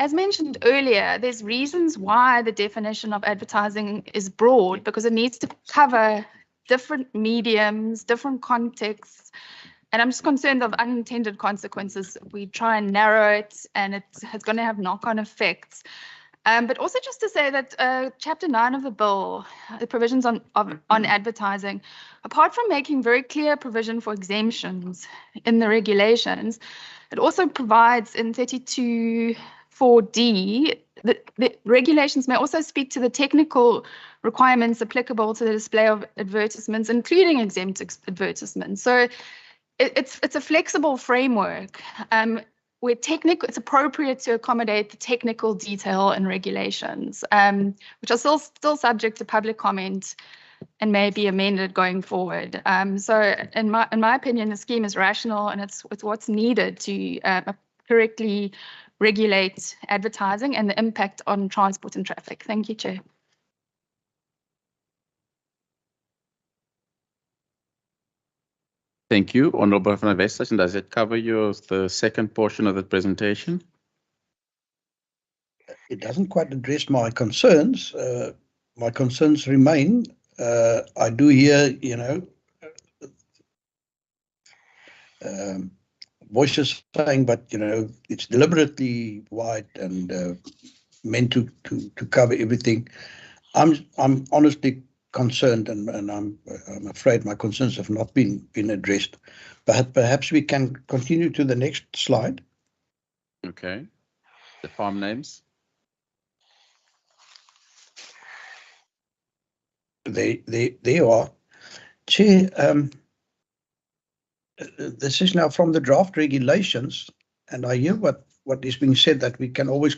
as mentioned earlier, there's reasons why the definition of advertising is broad, because it needs to cover different mediums, different contexts. And I'm just concerned of unintended consequences. We try and narrow it, and it's going to have knock-on effects. But also just to say that Chapter 9 of the bill, the provisions on advertising, apart from making very clear provision for exemptions in the regulations, it also provides in 32(4)(d) that the regulations may also speak to the technical requirements applicable to the display of advertisements, including exempt advertisements. So it's a flexible framework where it's appropriate to accommodate the technical detail and regulations, which are still subject to public comment and may be amended going forward. So in my opinion, the scheme is rational, and it's what's needed to correctly regulate advertising and the impact on transport and traffic. Thank you, Chair. Thank you, Honourable van der Westerhuizen. Does it cover the second portion of the presentation? It doesn't quite address my concerns. My concerns remain. I do hear, voices saying, but it's deliberately wide and meant to cover everything. I'm honestly concerned, and I'm afraid my concerns have not been addressed. But perhaps we can continue to the next slide. Okay. The farm names. there you are. Chair, this is now from the draft regulations, and I hear what is being said, that we can always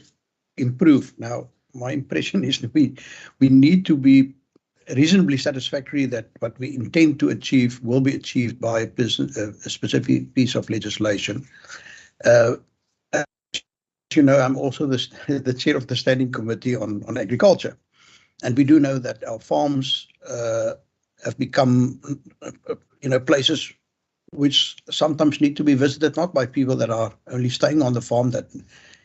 improve. Now, my impression is that we need to be reasonably satisfactory that what we intend to achieve will be achieved by a specific piece of legislation. As you know, I'm also the chair of the Standing Committee on Agriculture, and we do know that our farms have become, places which sometimes need to be visited, not by people that are only staying on the farm. That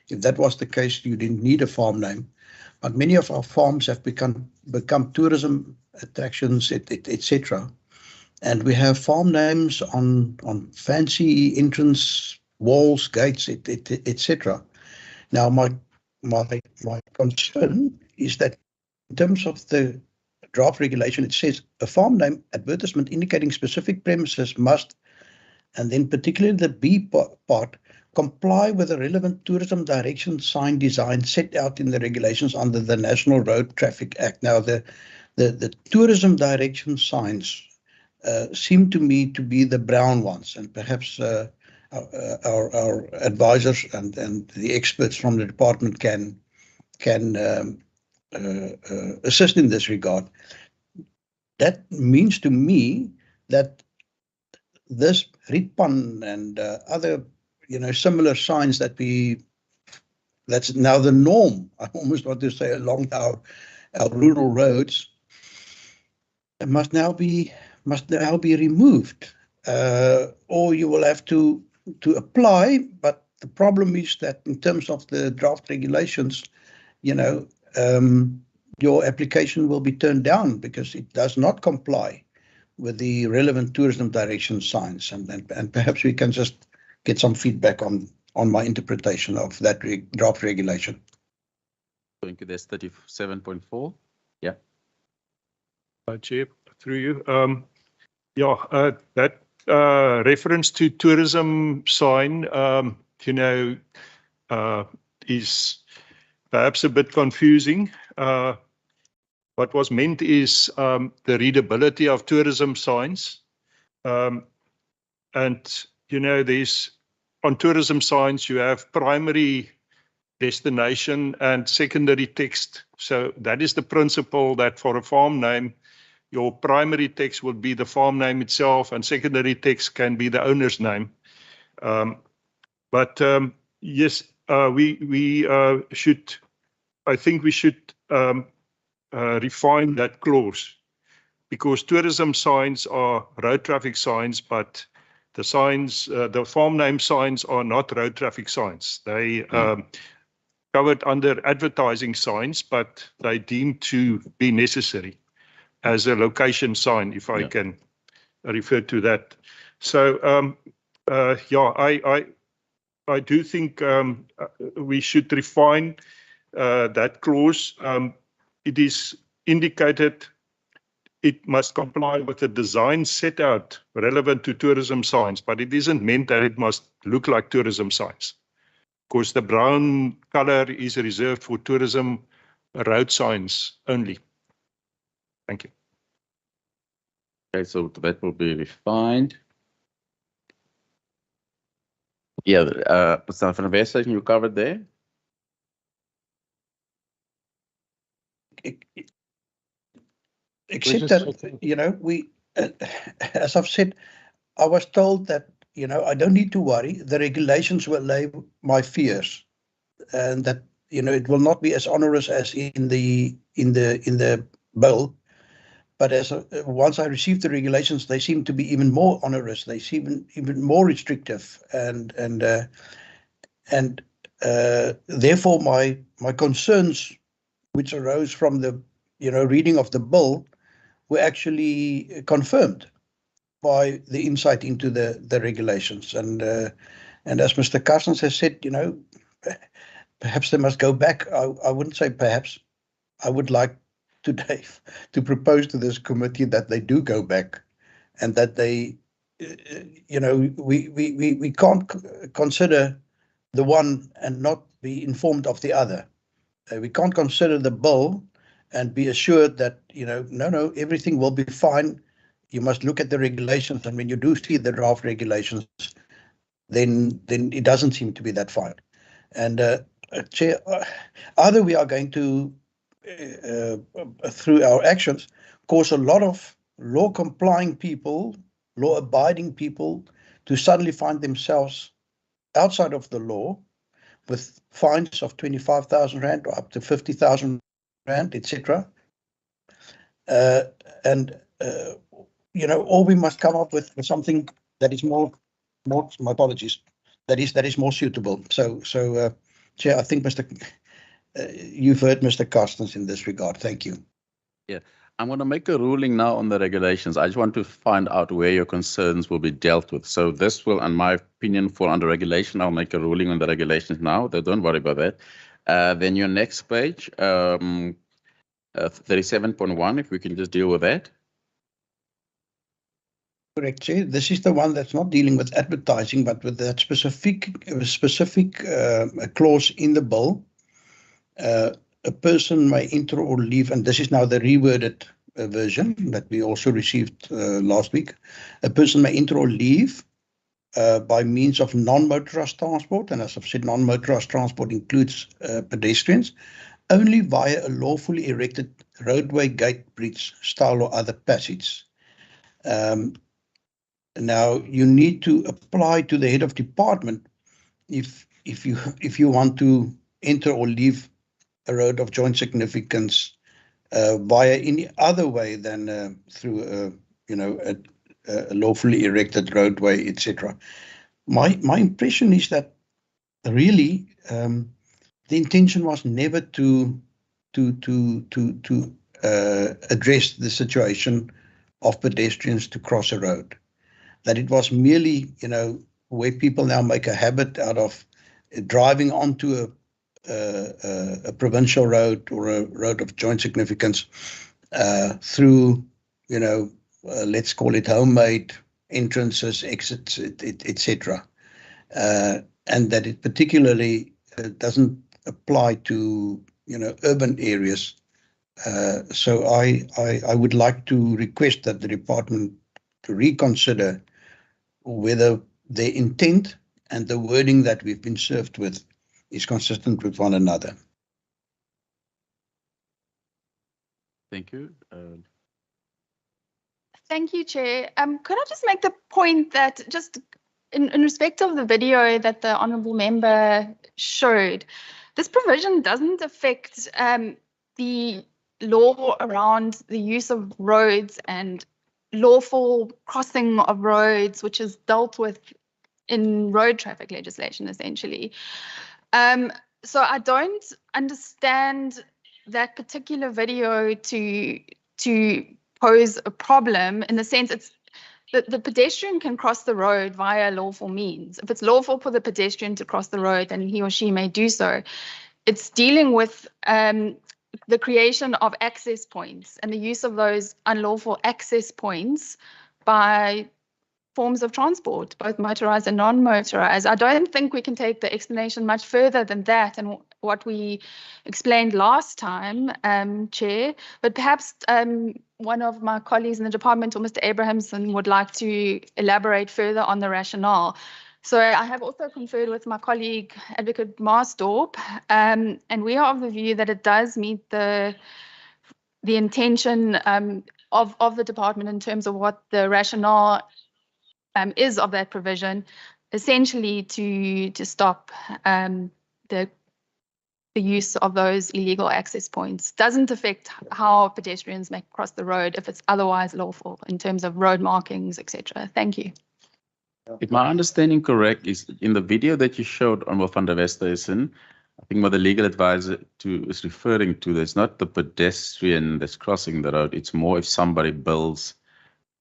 if that was the case, you didn't need a farm name. But many of our farms have become tourism attractions, etc. And we have farm names on fancy entrance walls, gates, etc. Now, my concern is that in terms of the draft regulation, it says a farm name advertisement indicating specific premises must, and then particularly the B part, comply with the relevant tourism direction sign design set out in the regulations under the National Road Traffic Act. Now, the tourism direction signs seem to me to be the brown ones, and perhaps our advisors and the experts from the department can assist in this regard. That means to me that this Ripan and other, similar signs that's now the norm, I almost want to say, along our rural roads, must now be removed, or you will have to apply. But the problem is that in terms of the draft regulations, your application will be turned down because it does not comply with the relevant tourism direction signs, and perhaps we can just get some feedback on my interpretation of that draft regulation. Thank you. That's 37.4. Yeah. Chair, through you. That reference to tourism sign, is perhaps a bit confusing. What was meant is the readability of tourism signs. There's on tourism signs, you have primary destination and secondary text. So that is the principle that for a farm name, your primary text will be the farm name itself, and secondary text can be the owner's name. Yes, I think we should refine that clause, because tourism signs are road traffic signs, but the signs, the farm name signs, are not road traffic signs. They covered under advertising signs, but they deemed to be necessary as a location sign, if I can refer to that. So, I do think we should refine that clause. It is indicated it must comply with the design set out relevant to tourism signs, but it isn't meant that it must look like tourism signs, because the brown color is reserved for tourism road signs only. Thank you. Okay, so that will be refined. Yeah, Mr. van der Westhuizen, you covered there. Except that, we, as I've said, I was told that, I don't need to worry. The regulations will allay my fears, and that, it will not be as onerous as in the bill. But once I received the regulations, they seem to be even more onerous. They seem even more restrictive, and therefore my concerns, which arose from the reading of the bill, were actually confirmed by the insight into the regulations. And as Mr. Carstens has said, perhaps they must go back. I wouldn't say perhaps. I would like today to propose to this committee that they do go back, and that they, we can't consider the one and not be informed of the other. We can't consider the bill and be assured that, no, everything will be fine. You must look at the regulations, and when you do see the draft regulations, then it doesn't seem to be that fine. And Chair, either we are going to, through our actions, cause a lot of law-complying people, law-abiding people, to suddenly find themselves outside of the law with fines of 25,000 rand or up to 50,000 rand, etc. Or we must come up with something that is more, my apologies, that is more suitable. So, Chair, I think you've heard Mr. Carstens in this regard. Thank you. Yeah, I'm going to make a ruling now on the regulations. I just want to find out where your concerns will be dealt with. So this will, in my opinion, fall under regulation. I'll make a ruling on the regulations now. Don't worry about that. Then your next page, 37.1, if we can just deal with that. Correct, Chair. This is the one that's not dealing with advertising, but with that specific clause in the bill. A person may enter or leave, and this is now the reworded version that we also received last week. A person may enter or leave by means of non-motorized transport, and as I've said, non-motorized transport includes pedestrians, only via a lawfully erected roadway, gate, bridge, stile, or other passage. Now, you need to apply to the head of department if you want to enter or leave a road of joint significance via any other way than through a lawfully erected roadway, etc. My impression is that really the intention was never to address the situation of pedestrians to cross a road. That it was merely, where people now make a habit out of driving onto a provincial road or a road of joint significance through, let's call it homemade entrances, exits, etc. And that it particularly doesn't apply to, urban areas. So I would like to request that the department to reconsider whether their intent and the wording that we've been served with is consistent with one another. Thank you. Thank you, Chair. Could I just make the point that just in respect of the video that the honourable member showed, this provision doesn't affect the law around the use of roads and lawful crossing of roads, which is dealt with in road traffic legislation, essentially. So I don't understand that particular video to pose a problem, in the sense it's the pedestrian can cross the road via lawful means. If it's lawful for the pedestrian to cross the road, then he or she may do so. It's dealing with the creation of access points and the use of those unlawful access points by forms of transport, both motorized and non-motorized. I don't think we can take the explanation much further than that and what we explained last time, Chair, but perhaps one of my colleagues in the department or Mr. Abrahamson would like to elaborate further on the rationale. So I have also conferred with my colleague, Advocate Marsdorp, and we are of the view that it does meet the intention of the department in terms of what the rationale is of that provision, essentially to stop the use of those illegal access points. Doesn't affect how pedestrians may cross the road if it's otherwise lawful in terms of road markings, etc. Thank you. If my understanding correct, is in the video that you showed on what Van der Wester is in, I think what the legal advisor is referring to, there's not the pedestrian that's crossing the road. It's more if somebody builds,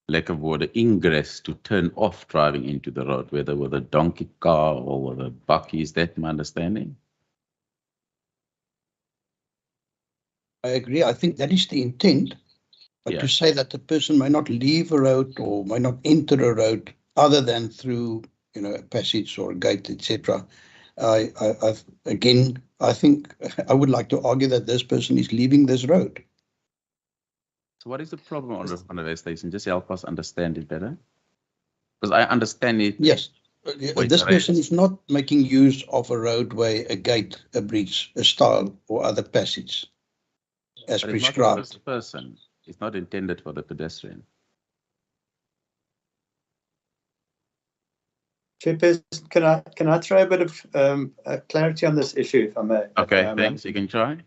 lack of word, ingress to turn off driving into the road, whether with a donkey car or with a bakkie. Is that my understanding? I agree. I think that is the intent. But to say that the person may not leave a road or may not enter a road other than through, a passage or a gate, etc. I think I would like to argue that this person is leaving this road. So what is the problem on the West Station? Just help us understand it better. Because I understand it. Yes. Wait, This person raised. is not making use of a roadway, a gate, a bridge, a stile, or other passage as But it's not for prescribed. this person. It's not intended for the pedestrian. Chairperson, can I throw a bit of clarity on this issue, if I may? Okay, thanks. You can try.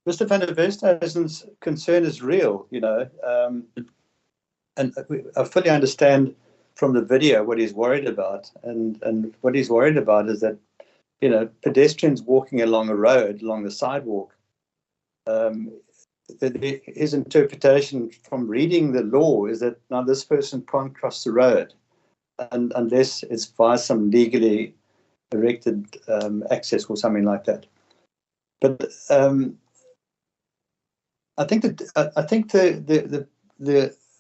Mr. van der Westhuizen's concern is real, you know, and I fully understand from the video what he's worried about, and what he's worried about is that, you know, pedestrians walking along a road, along the sidewalk, his interpretation from reading the law is that now this person can't cross the road unless it's via some legally erected access or something like that. But I think the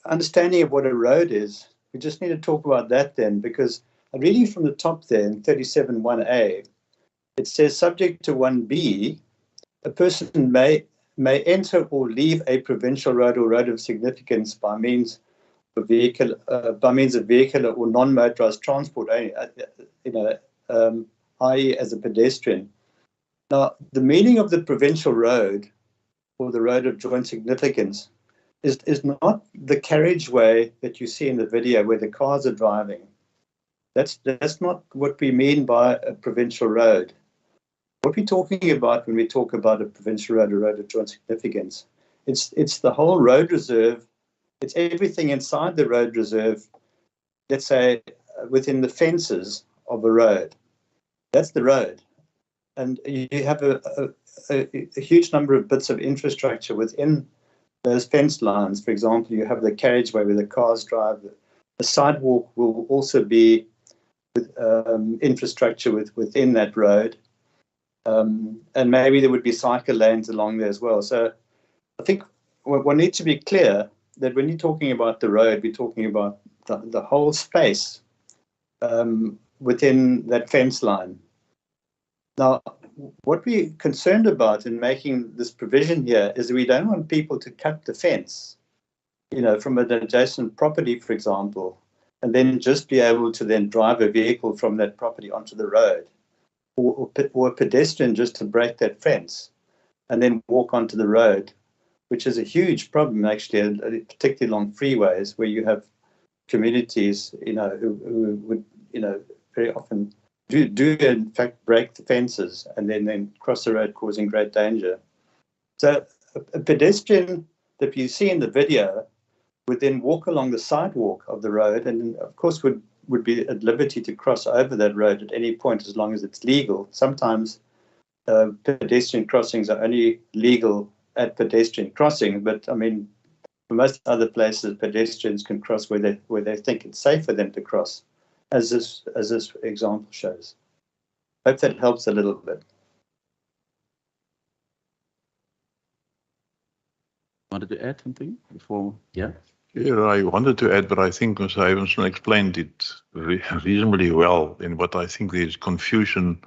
understanding of what a road is, we just need to talk about that then, because reading from the top there in 37(1)(a), it says subject to 1(b), a person may enter or leave a provincial road or road of significance by means of vehicular or non-motorized transport, i.e. as a pedestrian. Now, the meaning of the provincial road or the road of joint significance is not the carriageway that you see in the video where the cars are driving. That's not what we mean by a provincial road. What we're talking about when we talk about a provincial road or road of joint significance, it's the whole road reserve. It's everything inside the road reserve, let's say within the fences of a road. That's the road. And you have a huge number of bits of infrastructure within those fence lines. For example, you have the carriageway where the cars drive. The sidewalk will also be with infrastructure within that road. And maybe there would be cycle lanes along there as well. So I think one needs to be clear that when you're talking about the road, we're talking about the whole space within that fence line. Now, what we're concerned about in making this provision here is that we don't want people to cut the fence, you know, from an adjacent property, for example, and then just be able to then drive a vehicle from that property onto the road, or a pedestrian just to break that fence and then walk onto the road, which is a huge problem, actually, particularly along freeways where you have communities, you know, who would, you know, very often do in fact break the fences and then cross the road, causing great danger. So a pedestrian that you see in the video would then walk along the sidewalk of the road and of course would be at liberty to cross over that road at any point as long as it's legal. Sometimes pedestrian crossings are only legal at pedestrian crossing, but I mean, for most other places, pedestrians can cross where they think it's safe for them to cross, as this example shows. Hope that helps a little bit. Wanted to add something before? Yeah. Yeah, I wanted to add, but I think Mr. Iverson explained it reasonably well in what I think there's confusion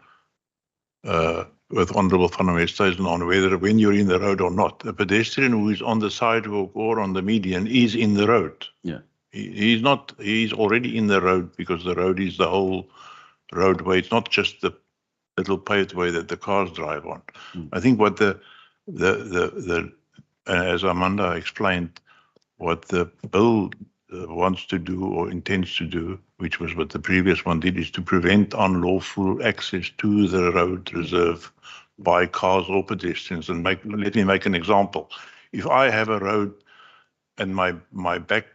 with Honourable Van der Westhuizen on whether when you're in the road or not. A pedestrian who is on the sidewalk or on the median is in the road. Yeah. He's not, he's already in the road because the road is the whole roadway. It's not just the little paved way that the cars drive on. I think what the as Amanda explained, what the bill wants to do or intends to do, which was what the previous one did, is to prevent unlawful access to the road reserve by cars or pedestrians. And let me make an example. If I have a road and my back,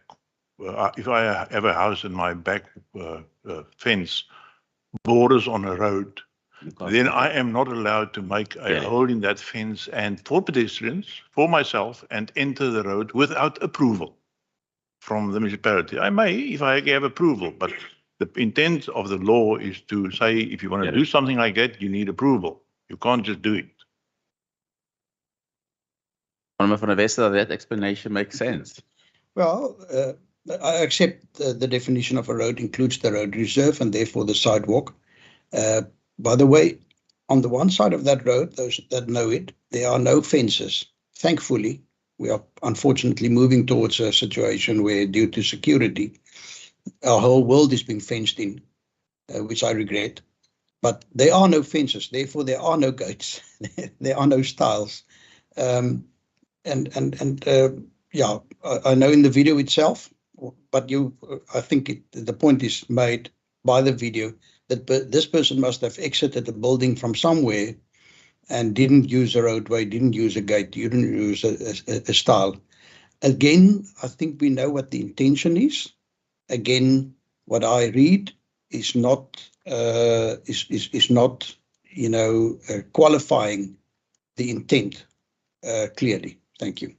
if I have a house and my back fence borders on a road, then I am not allowed to make a hole in that fence and for pedestrians, for myself, and enter the road without approval from the municipality. I may if I have approval, but the intent of the law is to say if you want to do something like that, you need approval. You can't just do it. Van der Westhuizen, that explanation makes sense. Well, I accept the definition of a road includes the road reserve and therefore the sidewalk. By the way, on the one side of that road, those that know it, there are no fences. thankfully, we are unfortunately moving towards a situation where, due to security, our whole world is being fenced in, which I regret. But there are no fences, therefore there are no gates, there are no stiles. Yeah, I know in the video itself, but I think the point is made by the video that this person must have exited the building from somewhere and didn't use a roadway, didn't use a gate, didn't use a stile. Again, I think we know what the intention is. Again, what I read is not qualifying the intent clearly. Thank you.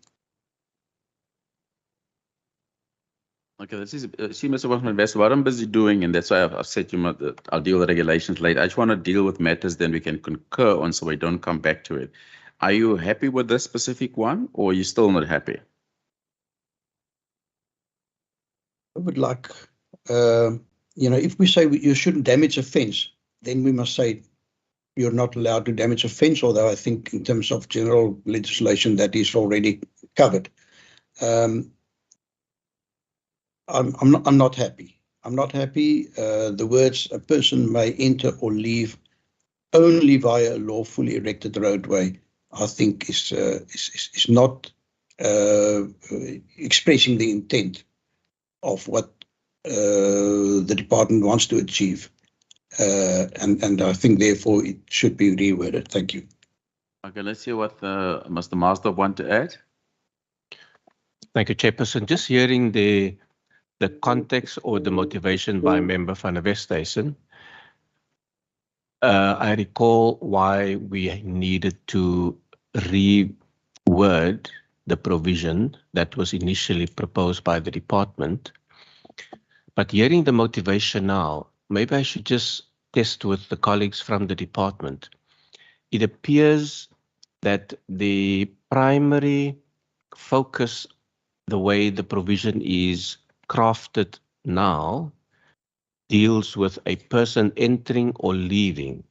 Okay, this is see, Mr. Bosman, what I'm busy doing, and that's why I've said I'll deal with regulations later. I just want to deal with matters, then we can concur on, so we don't come back to it. Are you happy with this specific one, or are you still not happy? I would like, if we say you shouldn't damage a fence, then we must say you're not allowed to damage a fence, although I think in terms of general legislation that is already covered. I'm not happy. I'm not happy. The words "a person may enter or leave only via a lawfully erected roadway," I think is not expressing the intent of what the department wants to achieve. And I think therefore it should be reworded. Thank you. Okay, let's hear what Mr. Master want to add. Thank you, Chairperson. Just hearing the context or the motivation by Member van der Westhuizen, I recall why we needed to reword the provision that was initially proposed by the department. But hearing the motivation now, maybe I should just test with the colleagues from the department. It appears that the primary focus, the way the provision is crafted now, deals with a person entering or leaving.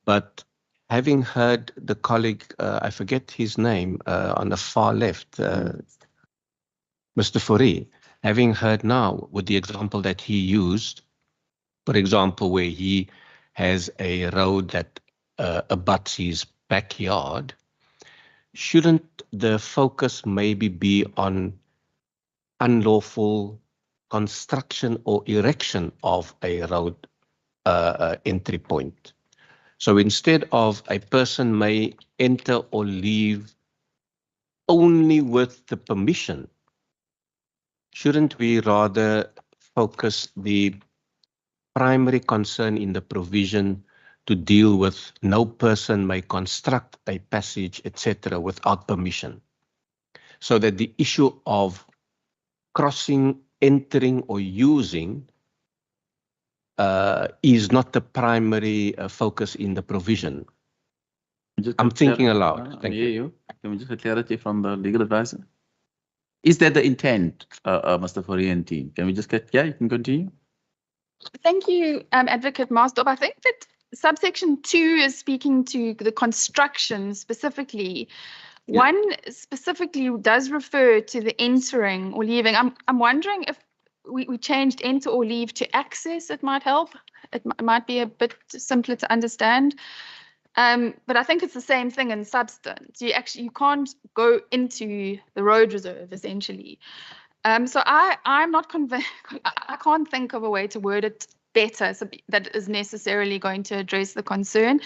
But having heard the colleague, I forget his name, on the far left, Mr. Fourie, having heard now with the example that he used, for example, where he has a road that abuts his backyard, shouldn't the focus maybe be on unlawful construction or erection of a road entry point? So instead of a person may enter or leave only with the permission, shouldn't we rather focus the primary concern in the provision to deal with no person may construct a passage, etc., without permission, so that the issue of crossing, entering, or using is not the primary focus in the provision? I'm thinking aloud. Thank you. Can we just get clarity from the legal advisor? Is that the intent, Mr. Fourie and team? Can we just get, yeah, you can continue. Thank you, Advocate Marsdorp. I think that subsection 2 is speaking to the construction specifically. Yeah. 1 specifically does refer to the entering or leaving. I'm wondering if we changed enter or leave to access, it might help. It might be a bit simpler to understand. But I think it's the same thing in substance. You can't go into the road reserve essentially. So I'm not convinced. I can't think of a way to word it better so that is necessarily going to address the concern.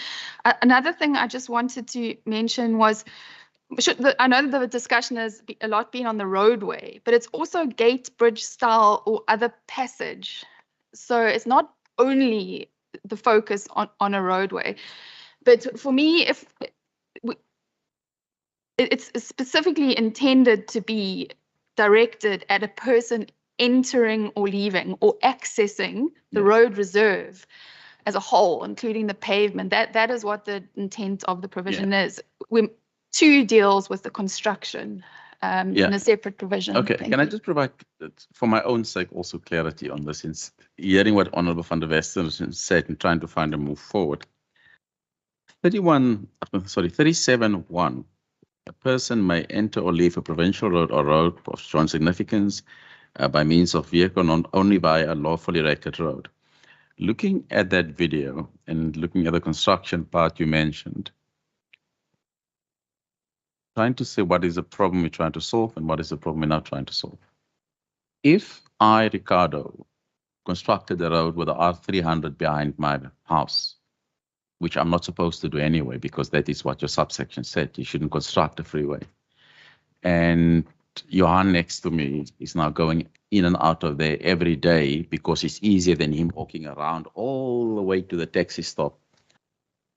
Another thing I just wanted to mention was, I know that the discussion has a lot been on the roadway, but it's also gate, bridge, stile, or other passage. So it's not only the focus on a roadway. But for me, if it's specifically intended to be directed at a person entering or leaving or accessing the road reserve as a whole, including the pavement, that is what the intent of the provision is. 2 deals with the construction in a separate provision. Okay, can I just provide, for my own sake, also clarity on this, hearing what Honourable van der Westhuizen said and trying to find a move forward. 37(1). A person may enter or leave a provincial road or road of joint significance by means of vehicle not only by a lawfully erected road. Looking at that video and looking at the construction part you mentioned, trying to say what is the problem we're trying to solve and what is the problem we're not trying to solve. If I, Ricardo, constructed a road with a R300 behind my house, which I'm not supposed to do anyway, because that is what your subsection said, you shouldn't construct a freeway. And Johan next to me is now going in and out of there every day because it's easier than him walking around all the way to the taxi stop.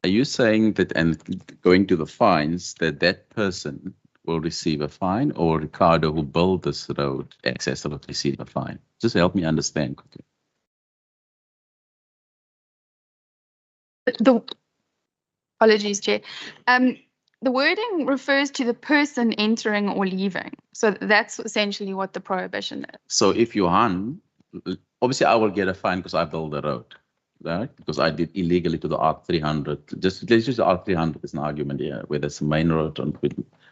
Are you saying that, and going to the fines, that that person will receive a fine, or Ricardo who built this road access will receive a fine? Just help me understand quickly. Apologies, Chair. The wording refers to the person entering or leaving. So that's essentially what the prohibition is. So if Johan, obviously I will get a fine because I built the road, right? Because I did illegally to the R300. Let's use the R300 as an argument here, whether it's a main road or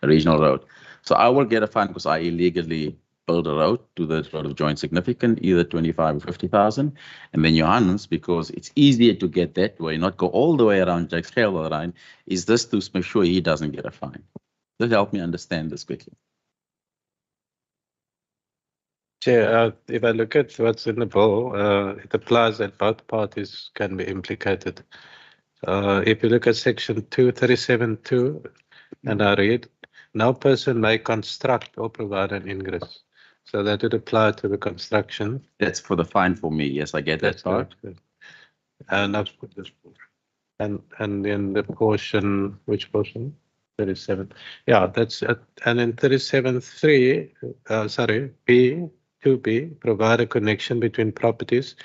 a regional road. So I will get a fine because I illegally build a road to the road of joint significant, either 25 or 50,000. And then Johannes, because it's easier to get that way, not go all the way around Jack's Railway line, is this to make sure he doesn't get a fine. Just help me understand this quickly. Chair, if I look at what's in the bill, it applies that both parties can be implicated. If you look at section 237(2), and I read, no person may construct or provide an ingress. So that would apply to the construction. That's for the fine for me. Yes, I get that part. And then the portion, which portion? 37. Yeah, that's it. And in 37(3), sorry, B, 2B, provide a connection between properties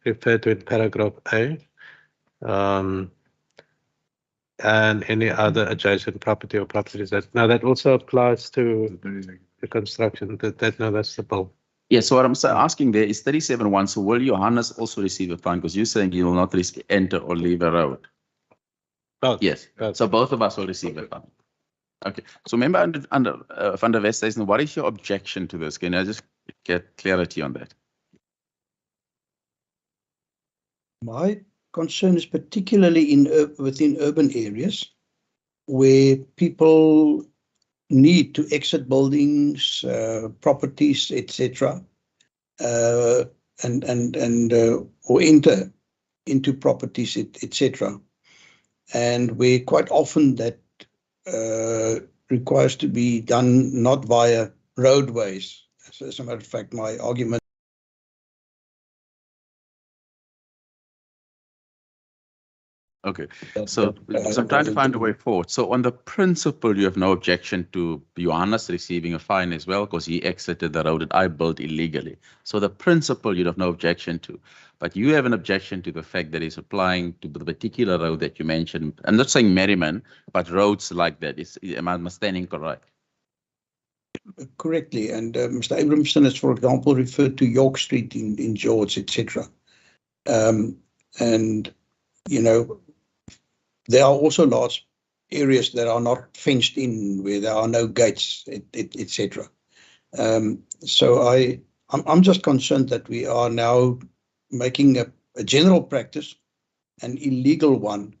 referred to in paragraph A. And any other adjacent property or properties that that also applies to the construction. That's the bill. Yeah, so what I'm asking there is 37(1). So will Johannes also receive a fine? Because you're saying he will not risk enter or leave a road. Both. Yes. So both of us will receive a fine. Okay. So member Van der Westhuizen, what is your objection to this? Can I just get clarity on that? My concern is particularly within urban areas where people need to exit buildings, properties, etc., or enter into properties, etc., and where quite often that requires to be done not via roadways. As a matter of fact, my argument. Okay, so I'm trying to find a way forward. So on the principle, you have no objection to Johannes receiving a fine as well because he exited the road that I built illegally. So the principle you'd have no objection to, but you have an objection to the fact that he's applying to the particular road that you mentioned. I'm not saying Merriman, but roads like that. Am I understanding correct? Correctly, and Mr. Abramson has, for example, referred to York Street in George, etc. And, you know, there are also large areas that are not fenced in, where there are no gates, etc. So I'm just concerned that we are now making a general practice an illegal one.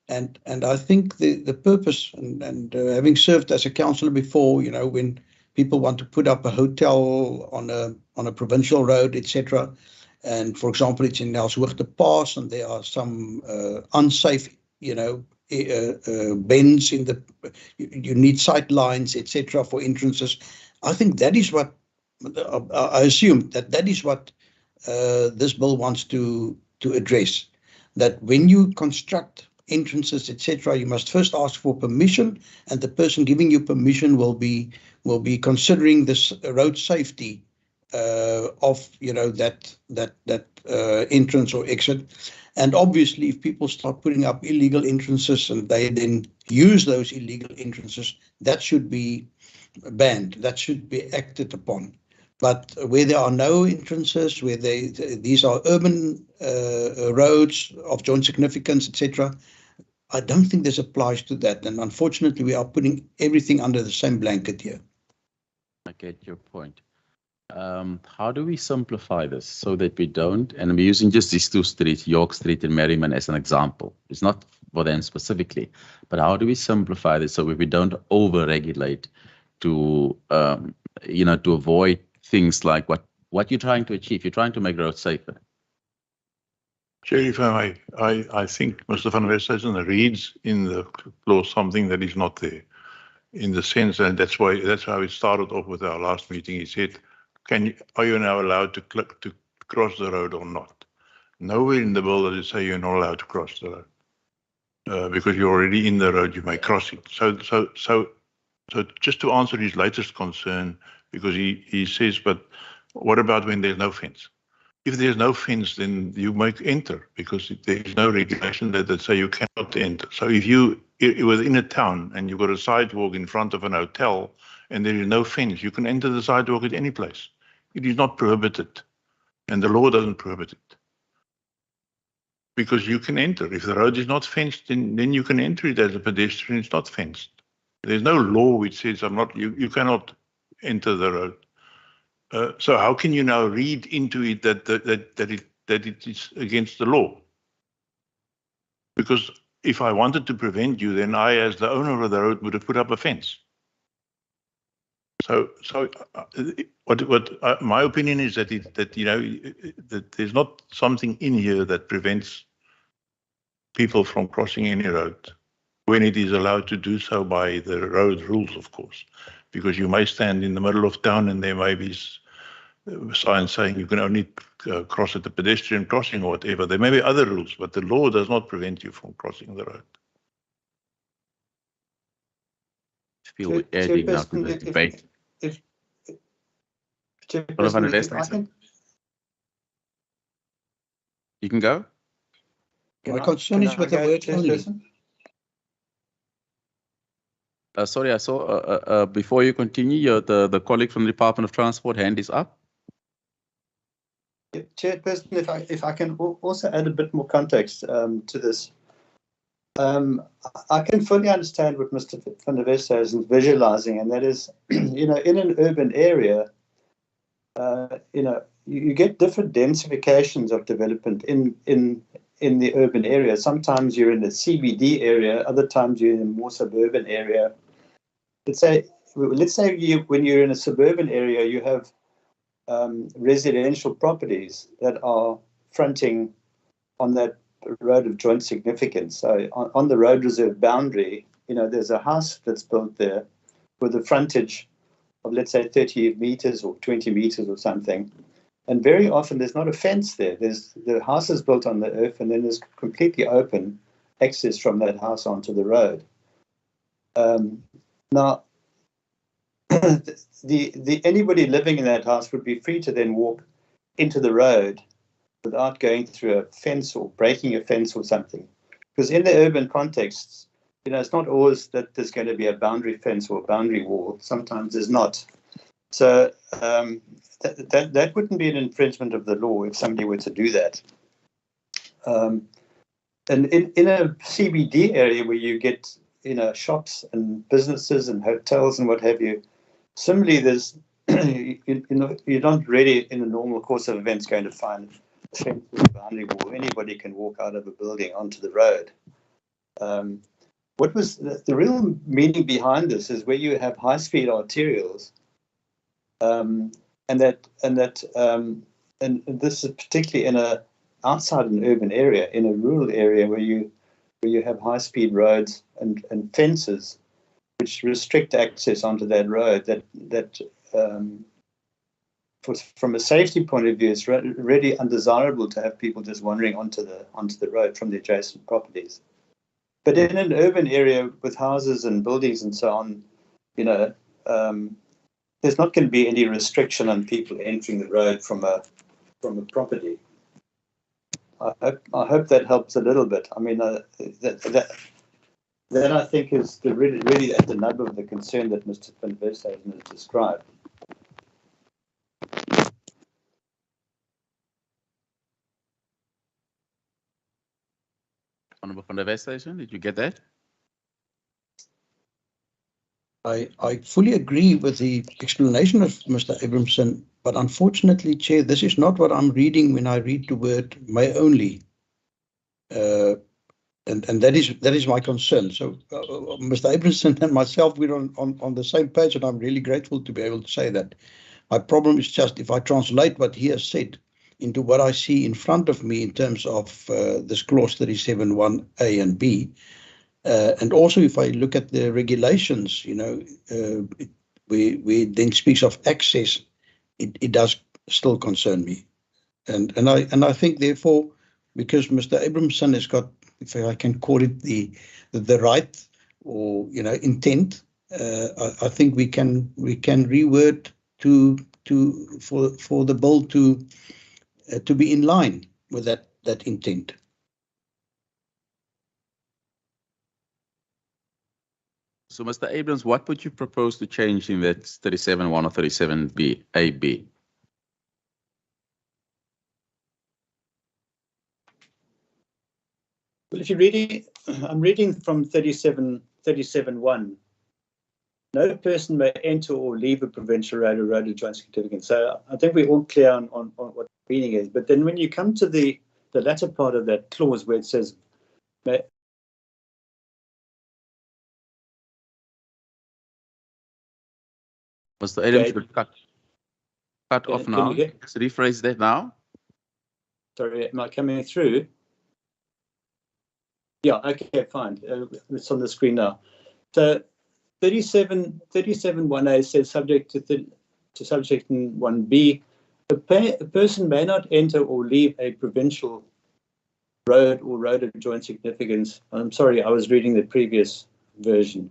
And I think the purpose, and having served as a councillor before, you know, when people want to put up a hotel on a provincial road, etc., and for example, it's in Nelshoogte Pass, and there are some unsafe, you know, bends in the, you need sight lines, etc., for entrances. I think that is what I assume that is what this bill wants to address. That when you construct entrances, etc., you must first ask for permission, and the person giving you permission will be considering this road safety of, you know, that entrance or exit. And obviously, if people start putting up illegal entrances and they then use those illegal entrances, that should be banned. That should be acted upon. But where there are no entrances, where these are urban roads of joint significance, etc., I don't think this applies to that. And unfortunately, we are putting everything under the same blanket here. I get your point. How do we simplify this so that we don't, and I'm using just these two streets, York Street and Merriman, as an example. It's not for them specifically, but how do we simplify this so we don't over-regulate to, to avoid things like what you're trying to achieve? You're trying to make roads safer. Chair, if I may, I think Mr. van Westhuizen reads in the clause something that is not there, in the sense, and that's how it started off with our last meeting. He said, are you now allowed to cross the road or not? Nowhere in the bill does it say you're not allowed to cross the road. Because you're already in the road, you may cross it. So just to answer his latest concern, because he says, but what about when there's no fence? If there's no fence, then you might enter, because there is no regulation that say you cannot enter. So if you're within a town and you've got a sidewalk in front of an hotel and there is no fence, you can enter the sidewalk at any place. It is not prohibited, and the law doesn't prohibit it. Because you can enter. If the road is not fenced, then you can enter it as a pedestrian. It's not fenced. There's no law which says you cannot enter the road. So how can you now read into it that it is against the law? Because if I wanted to prevent you, then I, as the owner of the road, would have put up a fence. So what my opinion is that there's not something in here that prevents people from crossing any road when it is allowed to do so by the road rules, of course, because you may stand in the middle of town and there may be signs saying you can only cross at the pedestrian crossing or whatever. There may be other rules, but the law does not prevent you from crossing the road. I feel we're adding now to this debate. You can go. My concern is with the word only. Sorry, I saw before you continue, the colleague from the Department of Transport hand is up. Chairperson, if I can also add a bit more context to this. I can fully understand what Mr. van der Westhuizen is visualizing, and that is, in an urban area, you get different densifications of development in the urban area. Sometimes you're in a CBD area, other times you're in a more suburban area. Let's say when you're in a suburban area, you have residential properties that are fronting on that road of joint significance. So on the road reserve boundary, there's a house that's built there with a frontage of, let's say, 30 meters or 20 meters or something. And very often there's not a fence there. The house is built on the earth, and then there's completely open access from that house onto the road. Now, anybody living in that house would be free to then walk into the road without going through a fence or breaking a fence or something. Because in the urban contexts, it's not always that there's going to be a boundary fence or a boundary wall. Sometimes there's not. So that wouldn't be an infringement of the law if somebody were to do that. And in a CBD area where you get shops and businesses and hotels and what have you, similarly, there's you're not really in the normal course of events going to find a fence or a boundary wall. Anybody can walk out of a building onto the road. What was the real meaning behind this is where you have high-speed arterials, and this is particularly outside an urban area, in a rural area where you have high-speed roads and fences which restrict access onto that road. From a safety point of view, it's really undesirable to have people just wandering onto the road from the adjacent properties. But in an urban area with houses and buildings and so on, there's not going to be any restriction on people entering the road from a property. I hope that helps a little bit. I mean, that I think is really at the nub of the concern that Mr. van Westhuizen has described. Honourable van der Westhuizen, did you get that? I fully agree with the explanation of Mr. Abramson, but unfortunately, Chair, this is not what I'm reading when I read the word may only. And that is my concern. So Mr. Abramson and myself, we're on the same page, and I'm really grateful to be able to say that. My problem is just if I translate what he has said into what I see in front of me in terms of this clause 37(1)(a) and B, and also if I look at the regulations, you know, we then speaks of access, it does still concern me, and I think therefore, because Mr. Abramson has got, if I can call it the right or intent, I think we can reword for the bill to be in line with that intent. So, Mr. Abrams, what would you propose to change in that 37(1) or 37(b), AB? Well, if you're reading, I'm reading from 37(1). No person may enter or leave a provincial road or road of joint significance. So I think we're all clear on what the meaning is. But then when you come to the latter part of that clause where it says, Mr. Abrams, you cut off now. Let's rephrase that now. Sorry, am I coming through? Yeah, okay, fine. It's on the screen now. So 37(1)(a) says subject to subsection 1(b), a person may not enter or leave a provincial road or road of joint significance. I'm sorry, I was reading the previous version.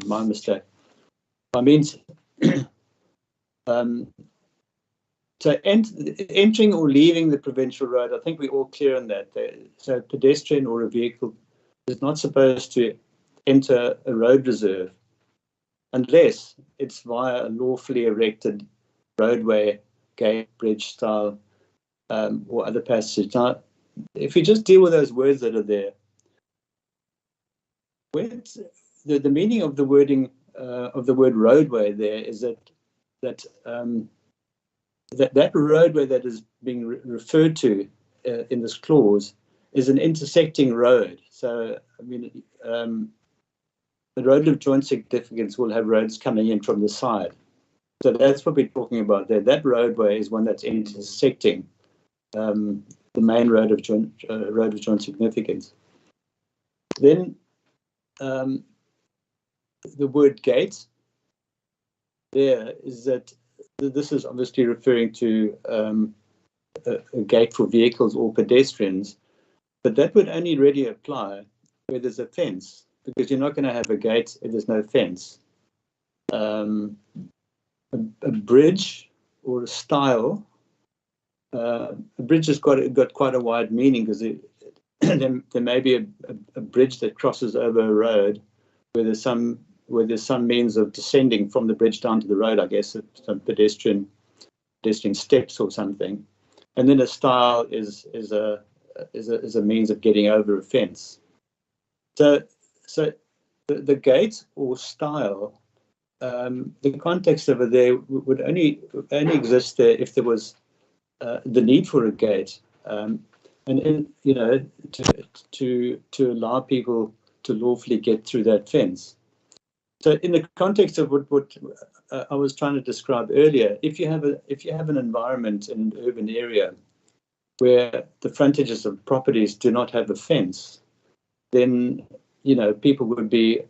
My mistake. I mean, so entering or leaving the provincial road, I think we're all clear on that. So a pedestrian or a vehicle is not supposed to enter a road reserve unless it's via a lawfully erected roadway, gate, bridge style, or other passage. Now, if you just deal with those words that are there, the meaning of the wording of the word roadway there is that roadway that is being referred to in this clause is an intersecting road. So, I mean, the road of joint significance will have roads coming in from the side. So that's what we're talking about there. That roadway is one that's intersecting the main road of joint significance. Then the word gate there is that this is obviously referring to a gate for vehicles or pedestrians, but that would only really apply where there's a fence, because you're not going to have a gate if there's no fence. A bridge or a stile, a bridge has got quite a wide meaning, because there may be a bridge that crosses over a road where there's some means of descending from the bridge down to the road, I guess, some pedestrian steps or something. And then a stile is a means of getting over a fence. So the gate or stile, the context over there would only exist there if there was the need for a gate, and to allow people to lawfully get through that fence. So in the context of what I was trying to describe earlier, if you have an environment in an urban area where the frontages of properties do not have a fence, then people would be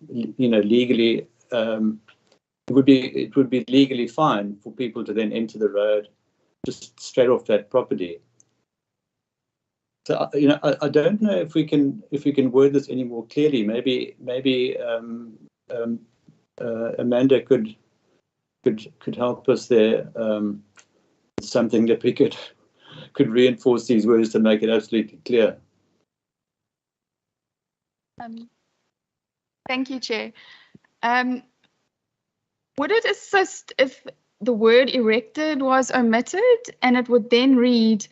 legally it would be legally fine for people to then enter the road just straight off that property. So I don't know if we can word this any more clearly. Maybe Amanda could help us there. Something that we could reinforce these words to make it absolutely clear. Thank you, Chair. Would it assist if the word erected was omitted and it would then read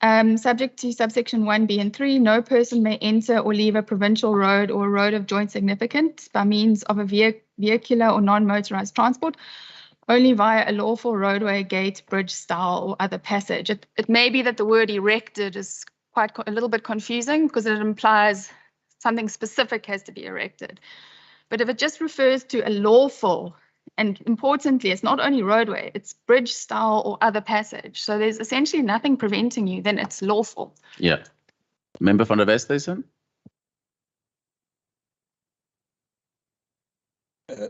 Subject to subsection 1B and 3, no person may enter or leave a provincial road or a road of joint significance by means of a vehicular or non-motorized transport, only via a lawful roadway, gate, bridge, stile, or other passage. It may be that the word erected is quite a little bit confusing because it implies something specific has to be erected. But if it just refers to a lawful, and importantly, it's not only roadway, it's bridge, stile, or other passage. So there's essentially nothing preventing you, then it's lawful. Yeah. Member van der Westhuizen?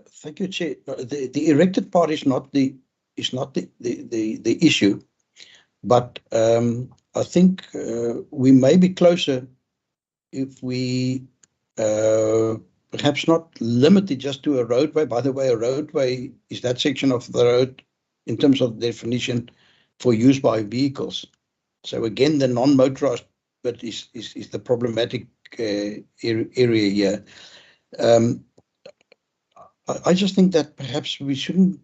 Thank you, Chair. The erected part is not the issue, but I think we may be closer if we perhaps not limit it just to a roadway. By the way, a roadway is that section of the road in terms of the definition for use by vehicles. So again, the non-motorized bit is the problematic area here. I just think that perhaps we shouldn't,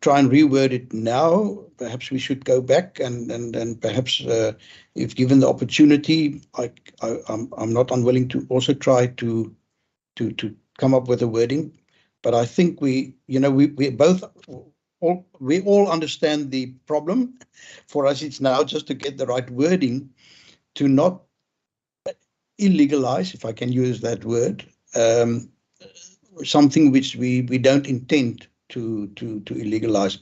try and reword it now. Perhaps we should go back and perhaps, if given the opportunity, I'm not unwilling to also try to come up with a wording. But I think we all understand the problem. For us, it's now just to get the right wording to not illegalize, if I can use that word, something which we don't intend to illegalize.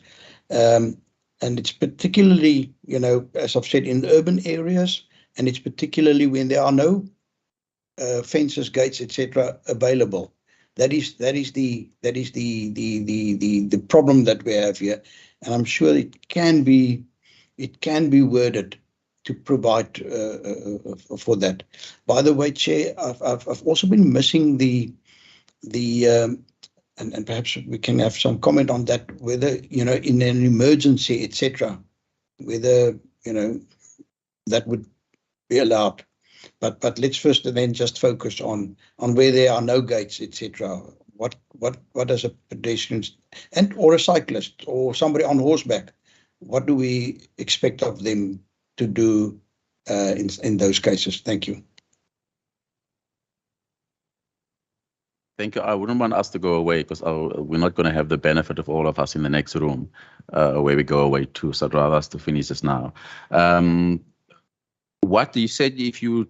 And it's particularly, as I've said, in urban areas, and it's particularly when there are no fences, gates, etc. available. That is the problem that we have here, and I'm sure it can be worded to provide for that. By the way, Chair, I've also been missing and perhaps we can have some comment on that, whether, in an emergency, etc., whether, that would be allowed. But let's first then just focus on where there are no gates, etc. What does a pedestrian or a cyclist or somebody on horseback, what do we expect of them to do in those cases? Thank you. Thank you. I wouldn't want us to go away because we're not going to have the benefit of all of us in the next room where we go away to. So I'd rather us to finish this now. What you said, do you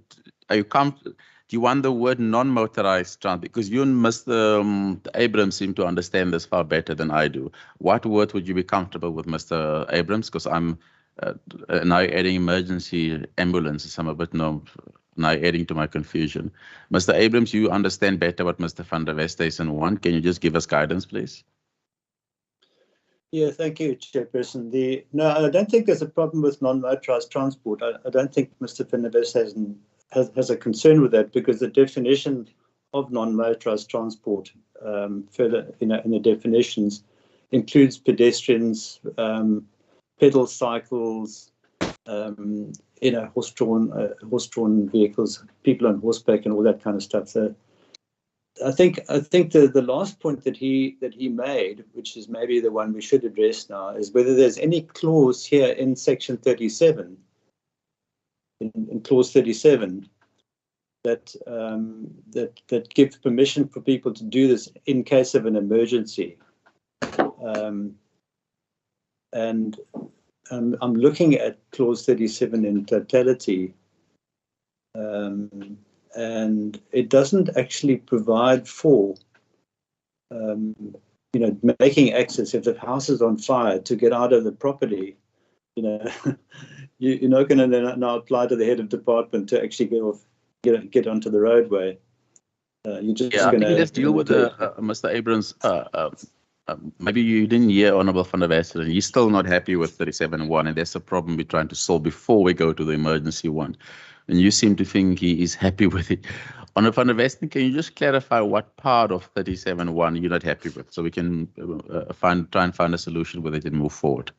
want the word non-motorized transport? Because you and Mr. Abrams seem to understand this far better than I do. What word would you be comfortable with, Mr. Abrams? Because I'm now adding emergency ambulances. I'm a bit now adding to my confusion. Mr. Abrams, you understand better what Mr. van der Westhuizen wants. Can you just give us guidance, please? Yeah, thank you, Chairperson. No, I don't think there's a problem with non-motorized transport. I don't think Mr. van der Westhuizen has a concern with that, because the definition of non-motorized transport, further in the definitions, includes pedestrians, pedal cycles, horse-drawn vehicles, people on horseback, and all that kind of stuff. So I think the last point that he made, which is maybe the one we should address now, is whether there's any clause here in section 37, in clause 37, that gives permission for people to do this in case of an emergency. And I'm looking at clause 37 in totality, and it doesn't actually provide for, making access if the house is on fire to get out of the property. You're not going to now apply to the head of department to actually get onto the roadway. You're just going to let's deal with Mr. Abrams. Maybe you didn't hear Honourable van der Westhuizen. He's still not happy with 37.1, and that's a problem we're trying to solve before we go to the emergency one. And you seem to think he is happy with it. Honourable van der Westhuizen, can you just clarify what part of 37.1 you're not happy with, so we can try and find a solution with it and move forward?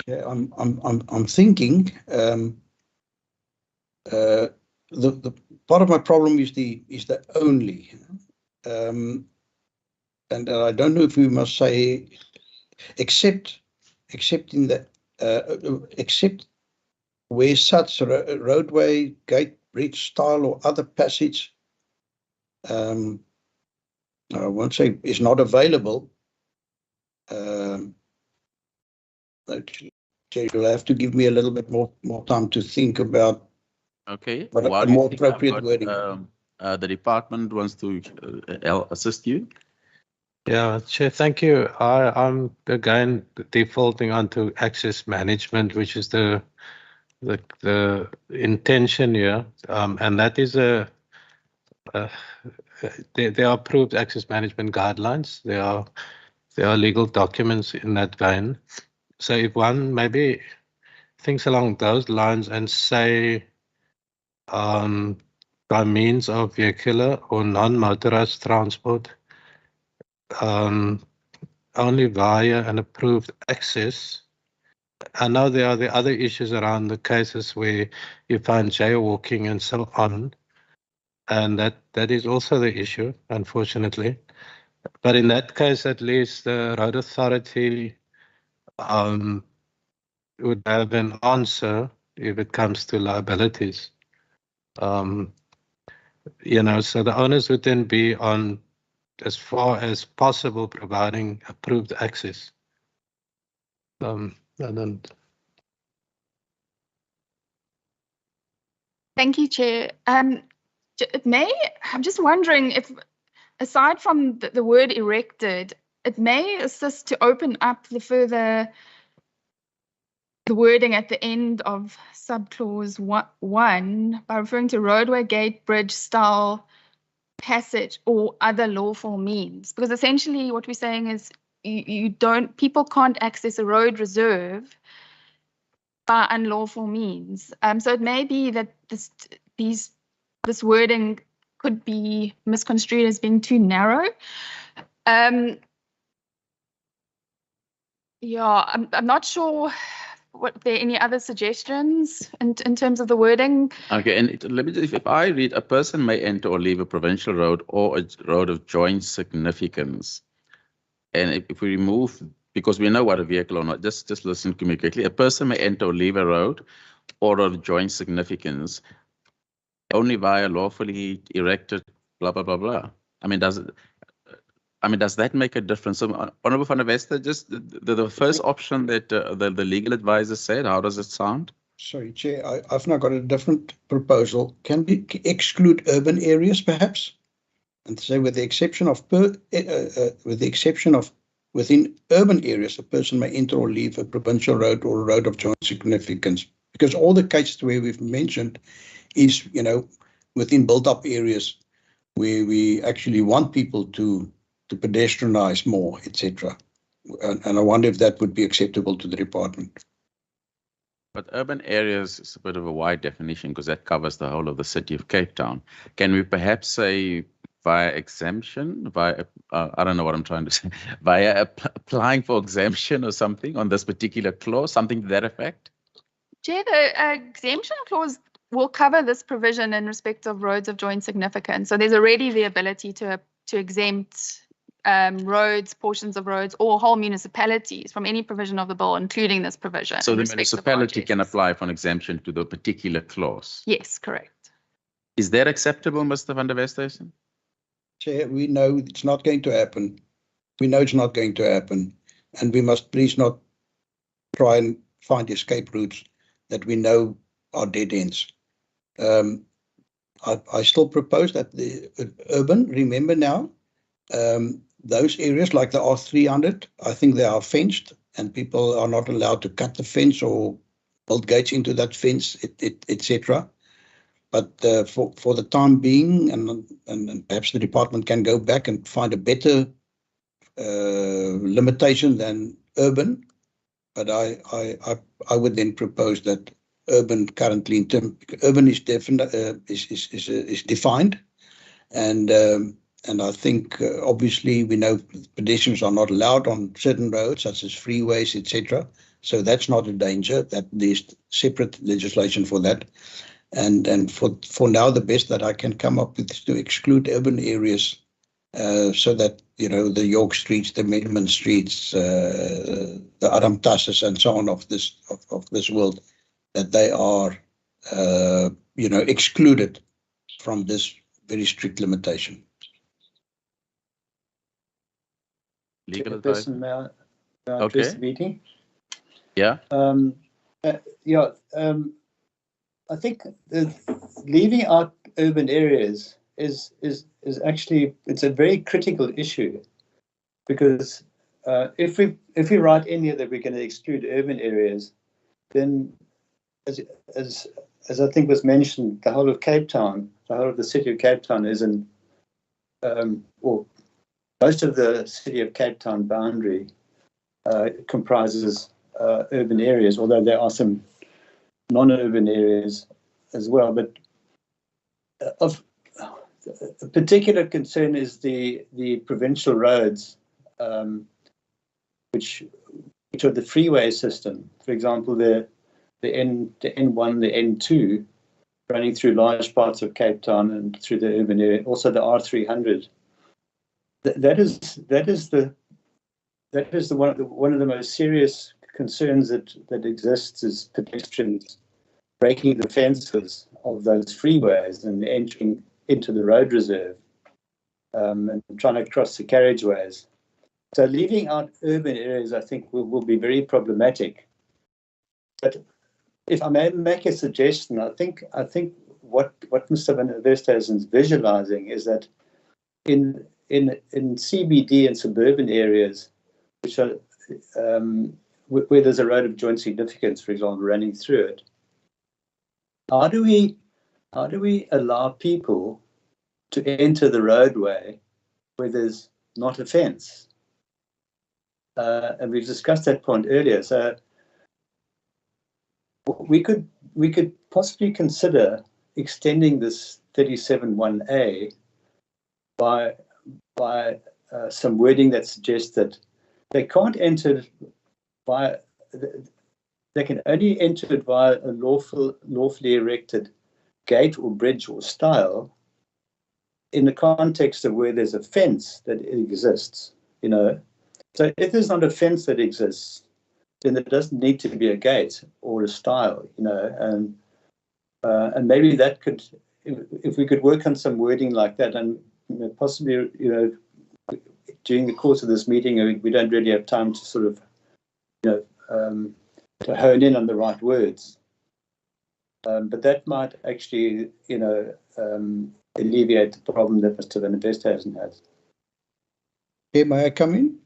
Yeah, I'm thinking. The part of my problem is the only, and I don't know if we must say except except where such roadway, gate, bridge, stile, or other passage, I won't say is not available. You'll have to give me a little bit more time to think about. Okay. But While a you more think appropriate about, wording. the department wants to assist you. Yeah, Chair, thank you. I'm again defaulting onto access management, which is the intention here, and that is there are approved access management guidelines. There are legal documents in that vein. So if one maybe thinks along those lines and say by means of vehicular or non-motorized transport, only via an approved access. I know there are the other issues around the cases where you find jaywalking and so on, and that is also the issue, unfortunately. But in that case, at least the road authority would have an answer if it comes to liabilities. You know, so the onus would then be on, as far as possible, providing approved access. And then Thank you, Chair. I'm just wondering if, aside from the word erected, it may assist to open up the wording at the end of subclause 1 by referring to roadway, gate, bridge, stile, passage, or other lawful means. Because essentially what we're saying is people can't access a road reserve by unlawful means. So it may be that this wording could be misconstrued as being too narrow. Yeah, I'm not sure what there are any other suggestions in terms of the wording. Okay, and let me just, if I read, a person may enter or leave a provincial road or a road of joint significance. And if we remove, because we know what a vehicle or not, just listen to me quickly. A person may enter or leave a road or of joint significance only via lawfully erected, blah, blah, blah, blah. I mean, does that make a difference? So, Honorable Van der Wester, just the first option that the legal advisor said, how does it sound? Sorry, Chair, I've now got a different proposal. Can we exclude urban areas, perhaps? And say, with the exception of within urban areas, a person may enter or leave a provincial road or a road of joint significance. Because all the cases where we've mentioned is, you know, within built-up areas where we actually want people to pedestrianize more, etc. And I wonder if that would be acceptable to the department. But urban areas is a bit of a wide definition because that covers the whole of the city of Cape Town. Can we perhaps say via exemption, I don't know what I'm trying to say, via applying for exemption or something on this particular clause, something to that effect? Chair, the exemption clause will cover this provision in respect of roads of joint significance. So there's already the ability to exempt roads, portions of roads, or whole municipalities from any provision of the bill, including this provision. So the municipality can apply for an exemption to the particular clause? Yes, correct. Is that acceptable, Mr. Van der Westhuizen? Chair, we know it's not going to happen. We know it's not going to happen. And we must please not try and find escape routes that we know are dead ends. I still propose that the urban, remember now, those areas like the R300, I think they are fenced and people are not allowed to cut the fence or build gates into that fence, etc. But for the time being, and perhaps the department can go back and find a better limitation than urban. But I would then propose that urban currently urban is defined, and I think obviously we know pedestrians are not allowed on certain roads such as freeways, etc. So that's not a danger. That there's separate legislation for that. And for now, the best that I can come up with is to exclude urban areas so that, you know, the York Streets, the Merriman Streets, the Aramtasses and so on of this world, that they are, you know, excluded from this very strict limitation. Legal advice. Person, may I address the meeting? Yeah. I think leaving out urban areas is actually, it's a very critical issue, because if we write in here that we're going to exclude urban areas, then as I think was mentioned, the whole of Cape Town, the whole of the city of Cape Town is in, or most of the city of Cape Town boundary comprises urban areas, although there are some non-urban areas as well. But of a particular concern is the provincial roads, which are the freeway system. For example, the N1, the N2, running through large parts of Cape Town and through the urban area. Also, the R300. That is one of the most serious concerns that exists, is pedestrians breaking the fences of those freeways and entering into the road reserve, and trying to cross the carriageways. So leaving out urban areas, I think, will be very problematic. But if I may make a suggestion, I think what Mr. van der Westhuizen is visualizing is that in CBD and suburban areas, which are where there's a road of joint significance, for example, running through it, how do we allow people to enter the roadway where there's not a fence? And we've discussed that point earlier. So we could possibly consider extending this 37(1)A by some wording that suggests that they can't enter by, they can only enter it via a lawfully erected gate or bridge or stile in the context of where there's a fence that exists, you know. So if there's not a fence that exists, then there doesn't need to be a gate or a stile, you know, and maybe that could, if we could work on some wording like that, and possibly, you know, during the course of this meeting, we don't really have time to sort of, you know, to hone in on the right words. But that might actually, you know, alleviate the problem that Mr. van der Westhuizen has. Okay, may I come in?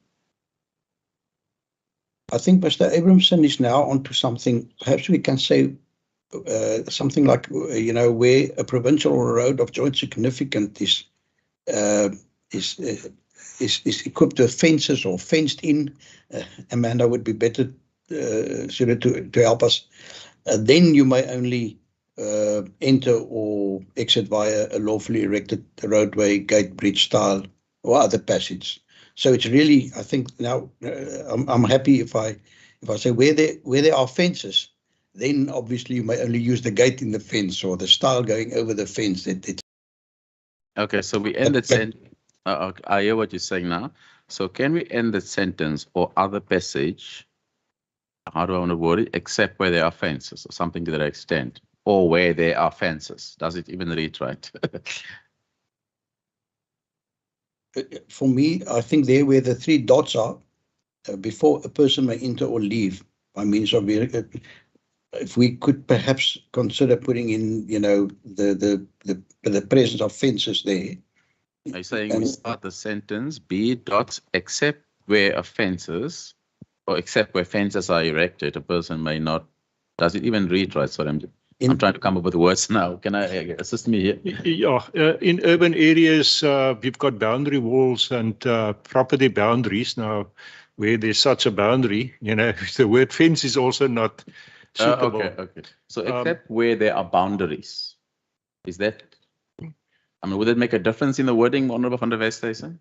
I think Mr. Abramson is now onto something. Perhaps we can say something like, you know, where a provincial road of joint significance is equipped with fences or fenced in. Amanda would be better suited to help us. Then you may only enter or exit via a lawfully erected roadway, gate, bridge, stile, or other passage. So it's really, I think now, I'm happy if I say where there are fences, then obviously you may only use the gate in the fence or the stile going over the fence. Okay, so we end the I hear what you're saying now. So can we end the sentence or other passage? How do I want to word it? Except where there are fences or something to that extent, or where there are fences. Does it even read right? For me, I think there where the three dots are, before a person may enter or leave by means of, if we could perhaps consider putting in, you know, the presence of fences there. Are you saying we start the sentence B dots except where are fences, or except where fences are erected, a person may not? Does it even read right? Sorry, I'm trying to come up with words now. Can I assist me here? Yeah, in urban areas, we've got boundary walls and property boundaries. Now, where there's such a boundary, you know, the word fence is also not suitable. Okay. So except where there are boundaries, is that, I mean, would it make a difference in the wording, Honorable van der Westhuizen?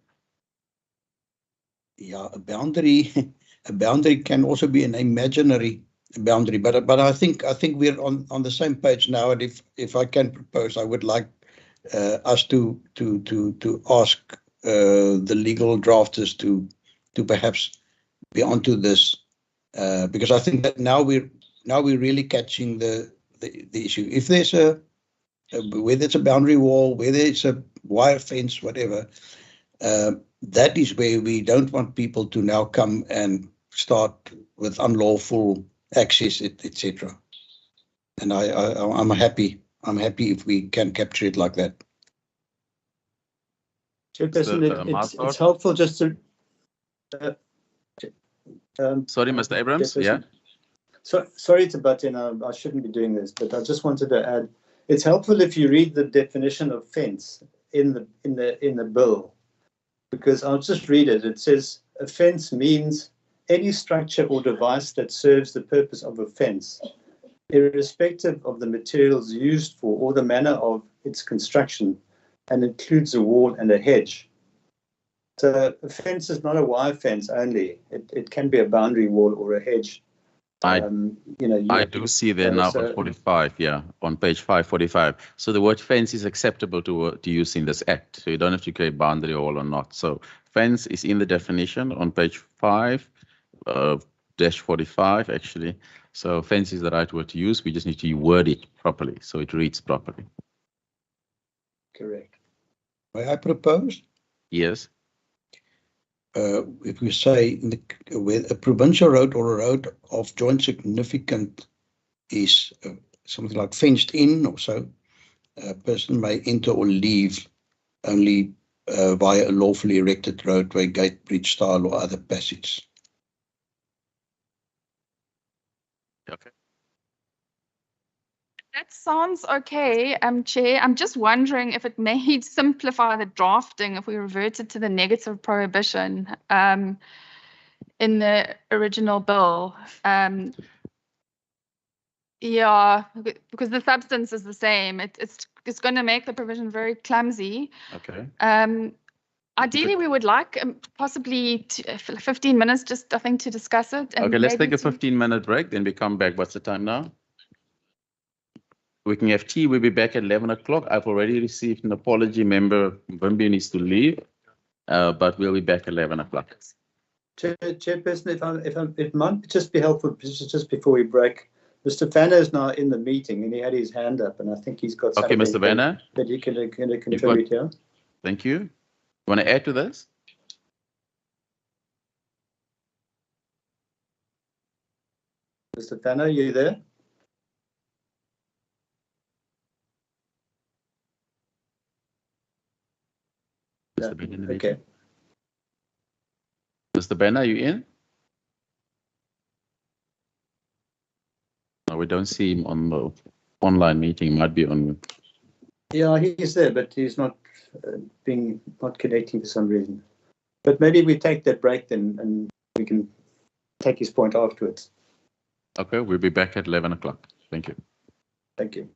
Yeah, a boundary can also be an imaginary boundary, but I think we're on the same page now. And if I can propose, I would like us to ask the legal drafters to perhaps be onto this, because I think that now we're really catching the issue. If there's whether it's a boundary wall, whether it's a wire fence, whatever, that is where we don't want people to now come and start with unlawful access, etc. And I'm happy if we can capture it like that. Chairperson, it's helpful just to. Sorry, Mr. Abrams. Yeah. So, sorry to butt in. I shouldn't be doing this, but I just wanted to add. It's helpful if you read the definition of fence in the bill, because I'll just read it. It says a fence means any structure or device that serves the purpose of a fence, irrespective of the materials used for or the manner of its construction, and includes a wall and a hedge. So a fence is not a wire fence only. It can be a boundary wall or a hedge. I do see there now on 45, yeah, on page 545. So the word fence is acceptable to use in this act. So you don't have to create boundary wall or not. So fence is in the definition on page 5-45 actually. So fence is the right word to use. We just need to word it properly so it reads properly. Correct. May I propose? Yes. If we say with a provincial road or a road of joint significance is something like fenced in or so, a person may enter or leave only via a lawfully erected roadway, gate, bridge style or other passage. Okay. That sounds okay, Chair. I'm just wondering if it may simplify the drafting if we reverted to the negative prohibition in the original bill. Yeah, because the substance is the same. It's going to make the provision very clumsy. Okay. Ideally, we would like possibly 15 minutes, just I think, to discuss it. And okay, let's take a 15-minute break. Then we come back. What's the time now? We can have tea. We'll be back at 11 o'clock. I've already received an apology. Member Wimby needs to leave, but we'll be back at 11 o'clock. Chairperson, if it might just be helpful, just before we break, Mr. Vanna is now in the meeting and he had his hand up, and I think he's got something Mr. Vanna, that he can contribute here. Thank you. You want to add to this? Mr. Vanna, are you there? Okay. Mr. Banner, are you in? No, we don't see him on the online meeting. Might be on. Yeah, he's there, but he's not not connecting for some reason. But maybe we take that break then, and we can take his point afterwards. Okay, we'll be back at 11 o'clock. Thank you. Thank you.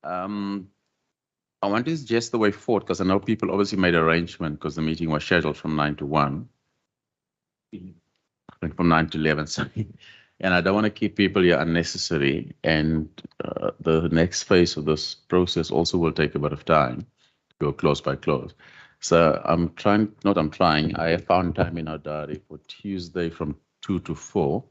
I want to suggest the way forward because I know people obviously made arrangement because the meeting was scheduled from 9 to 1. From 9 to 11, sorry. And I don't want to keep people here unnecessary. And the next phase of this process also will take a bit of time, go close by close. So I have found time in our diary for Tuesday from 2 to 4.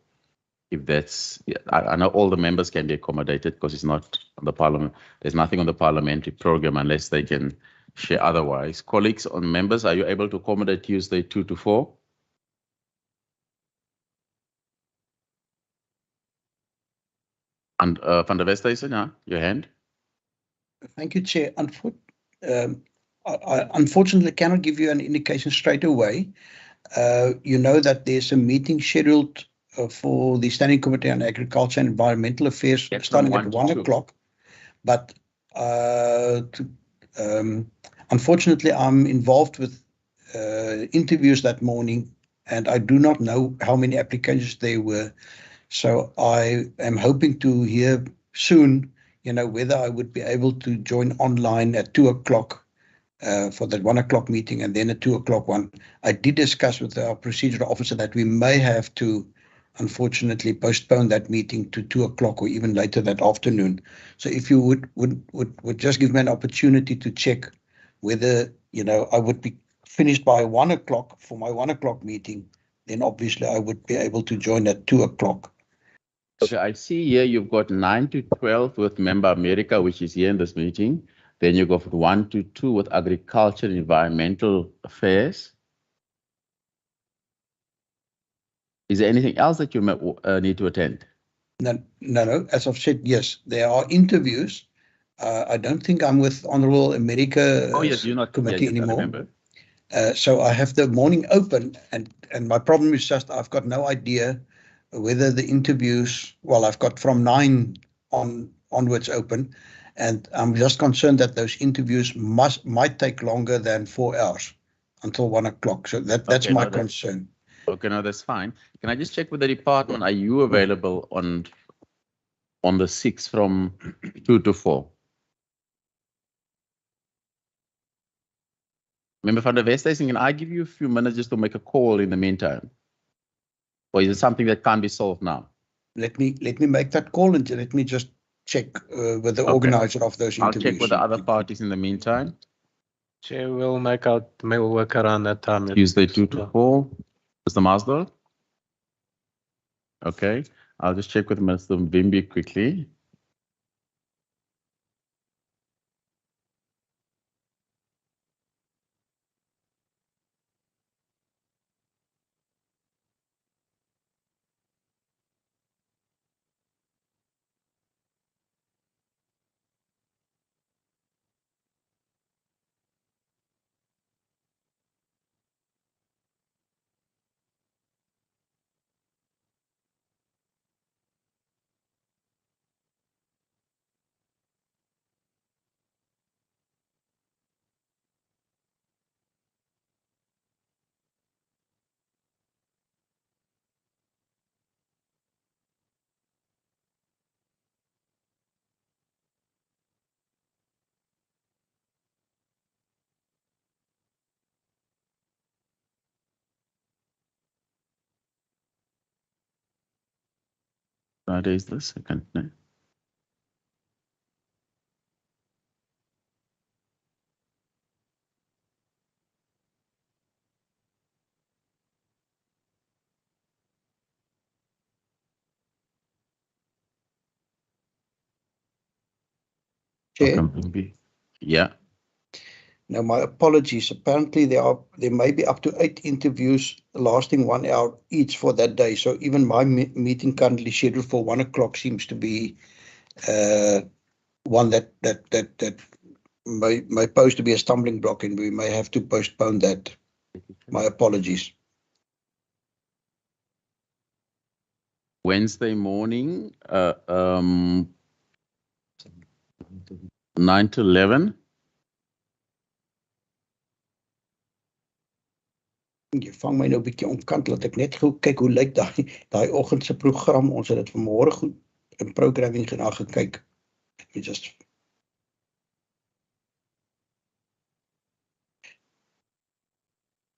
If that's, I know all the members can be accommodated because it's not on the parliament. There's nothing on the parliamentary program unless they can share otherwise. Colleagues on members, are you able to accommodate Tuesday 2 to 4? And Van der Westhuizen, yeah, your hand. Thank you, Chair. I unfortunately cannot give you an indication straight away. You know that there's a meeting scheduled for the Standing Committee on Agriculture and Environmental Affairs starting at 1 o'clock. But unfortunately, I'm involved with interviews that morning, and I do not know how many applications there were. So I am hoping to hear soon, whether I would be able to join online at 2 o'clock for that 1 o'clock meeting and then a 2 o'clock one. I did discuss with our procedural officer that we may have to, unfortunately, postpone that meeting to 2 o'clock or even later that afternoon. So if you would just give me an opportunity to check whether, I would be finished by 1 o'clock for my 1 o'clock meeting, then obviously I would be able to join at 2 o'clock. Okay, I see here you've got 9 to 12 with Member America, which is here in this meeting. Then you go from 1 to 2 with Agriculture and Environmental Affairs. Is there anything else that you need to attend? No. As I've said, yes, there are interviews. I don't think I'm with Honourable America Committee anymore. So I have the morning open, and my problem is just I've got no idea whether the interviews, I've got from 9 onwards open, and I'm just concerned that those interviews might take longer than 4 hours until 1 o'clock. So that's my concern. Okay, no, that's fine. Can I just check with the department? Are you available on the 6th from 2 to 4? Member Van der Westhuizen, can I give you a few minutes just to make a call in the meantime? Or is it something that can't be solved now? Let me make that call and let me just check with the organizer of those interviews. I'll check with the other parties in the meantime. Chair, we'll work around that time. Tuesday 2 to 4. Mr. Masdal? Okay, I'll just check with Mr. Mvimbi quickly. Friday is the 2nd, no? Chair. Yeah. Now, my apologies. Apparently, there may be up to 8 interviews lasting 1 hour each for that day. So even my meeting currently scheduled for 1 o'clock seems to be one that may pose to be a stumbling block, and we may have to postpone that. My apologies. Wednesday morning, 9 to 11. Jy vang my nou 'n bietjie omkant, laat ek net gou kyk hoe lyk daai oggend se program. Ons het dit vanmôre goed in programming gekyk. Let me just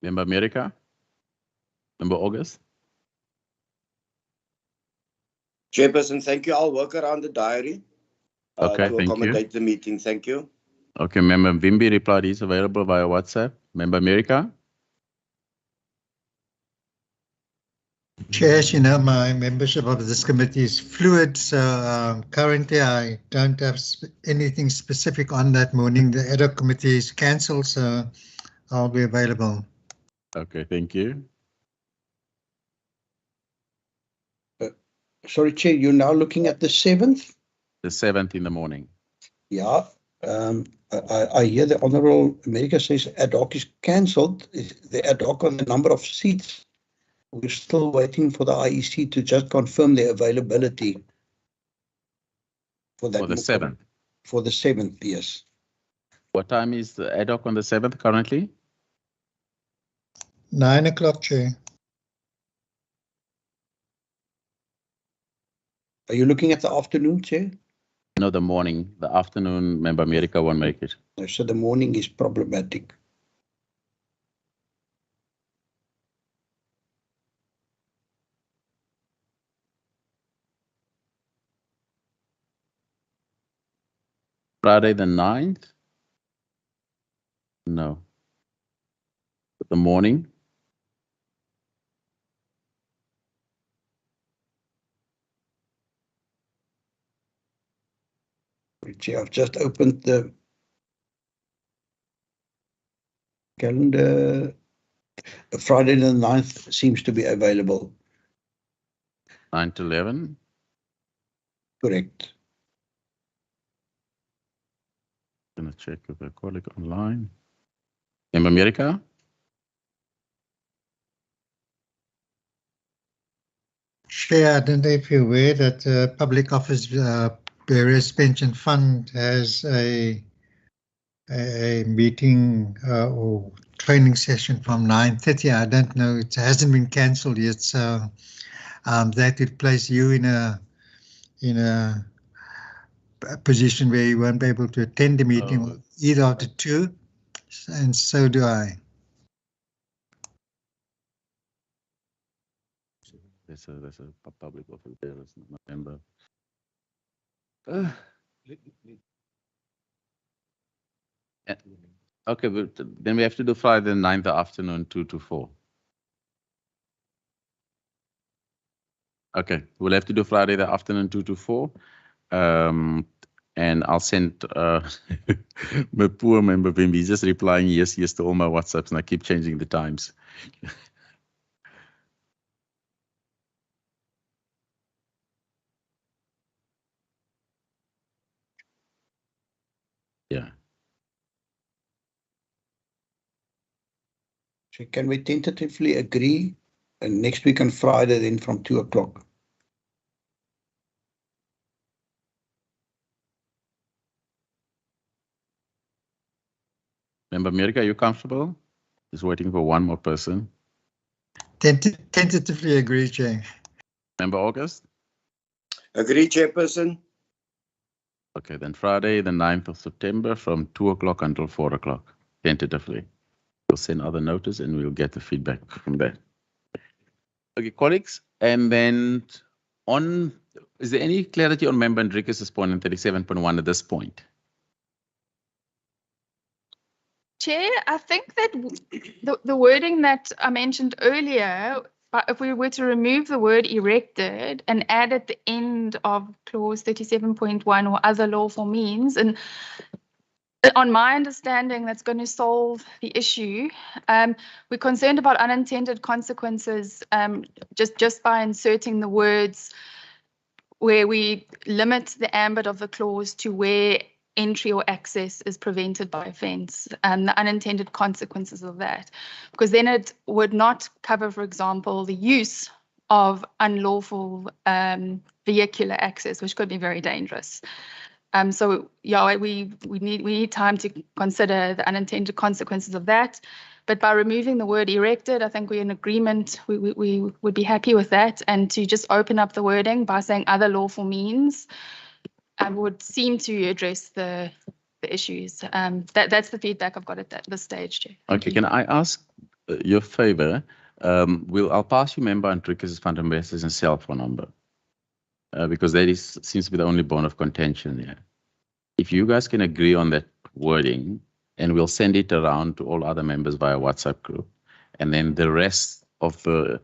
Member America? Member August? Chairperson, thank you. I'll work around the diary Okay, to thank you. accommodate the meeting. Thank you. Okay, Member Vimbi replied he's available via WhatsApp. Member America? Chair, as you know, my membership of this committee is fluid, so currently I don't have anything specific on that morning. The ad hoc committee is cancelled, so I'll be available. Okay, thank you. Sorry, Chair, you're now looking at the 7th? The 7th in the morning. Yeah. I hear the Honourable America says ad hoc is cancelled. Is the ad hoc on the number of seats? We're still waiting for the IEC to just confirm the availability for that. For the 7th. For the 7th, yes. What time is the ad hoc on the 7th currently? 9 o'clock, Chair. Are you looking at the afternoon, Chair? No, the morning. The afternoon, Member America won't make it. So the morning is problematic. Friday the 9th? No. The morning? Chair, I've just opened the calendar. Friday the 9th seems to be available. 9 to 11? Correct. I'm going to check with a colleague online. Member America? Chair, I don't know if you're aware that Public Office Bearers Pension Fund has a meeting or training session from 9:30. I don't know, it hasn't been cancelled yet, so that would place you in a position where you won't be able to attend the meeting either of the two, and so do I. There's a public office there, it's November. Okay, but then we have to do Friday the 9th afternoon, 2 to 4. Okay, we'll have to do Friday the afternoon, 2 to 4. And I'll send my poor member Vimbi. He's just replying yes to all my WhatsApps, and I keep changing the times. Yeah. So can we tentatively agree next week on Friday then from 2 o'clock? Member America, are you comfortable? Just waiting for one more person. Tentatively agree, Chair. Member August? Agree, Chairperson. Okay, then Friday, the 9th of September from 2 o'clock until 4 o'clock, tentatively. We'll send other notice and we'll get the feedback from there. Okay, colleagues, and then is there any clarity on Member Hendrick's point on 37.1 at this point? Chair, I think that the wording that I mentioned earlier, if we were to remove the word erected and add at the end of clause 37.1 or other lawful means, and on my understanding, that's going to solve the issue. We're concerned about unintended consequences just by inserting the words where we limit the ambit of the clause to where entry or access is prevented by offence, and the unintended consequences of that. Because then it would not cover, for example, the use of unlawful vehicular access, which could be very dangerous. So yeah, we need time to consider the unintended consequences of that. But by removing the word erected, I think we're in agreement. We would be happy with that, and to just open up the wording by saying other lawful means would seem to address the issues. That's the feedback I've got at this stage, Chair. Okay, can I ask your favor, I'll pass you member Andricus van der Merwe's cell phone number, because that seems to be the only bone of contention here. If you guys can agree on that wording, and we'll send it around to all other members via WhatsApp group, and then the rest of the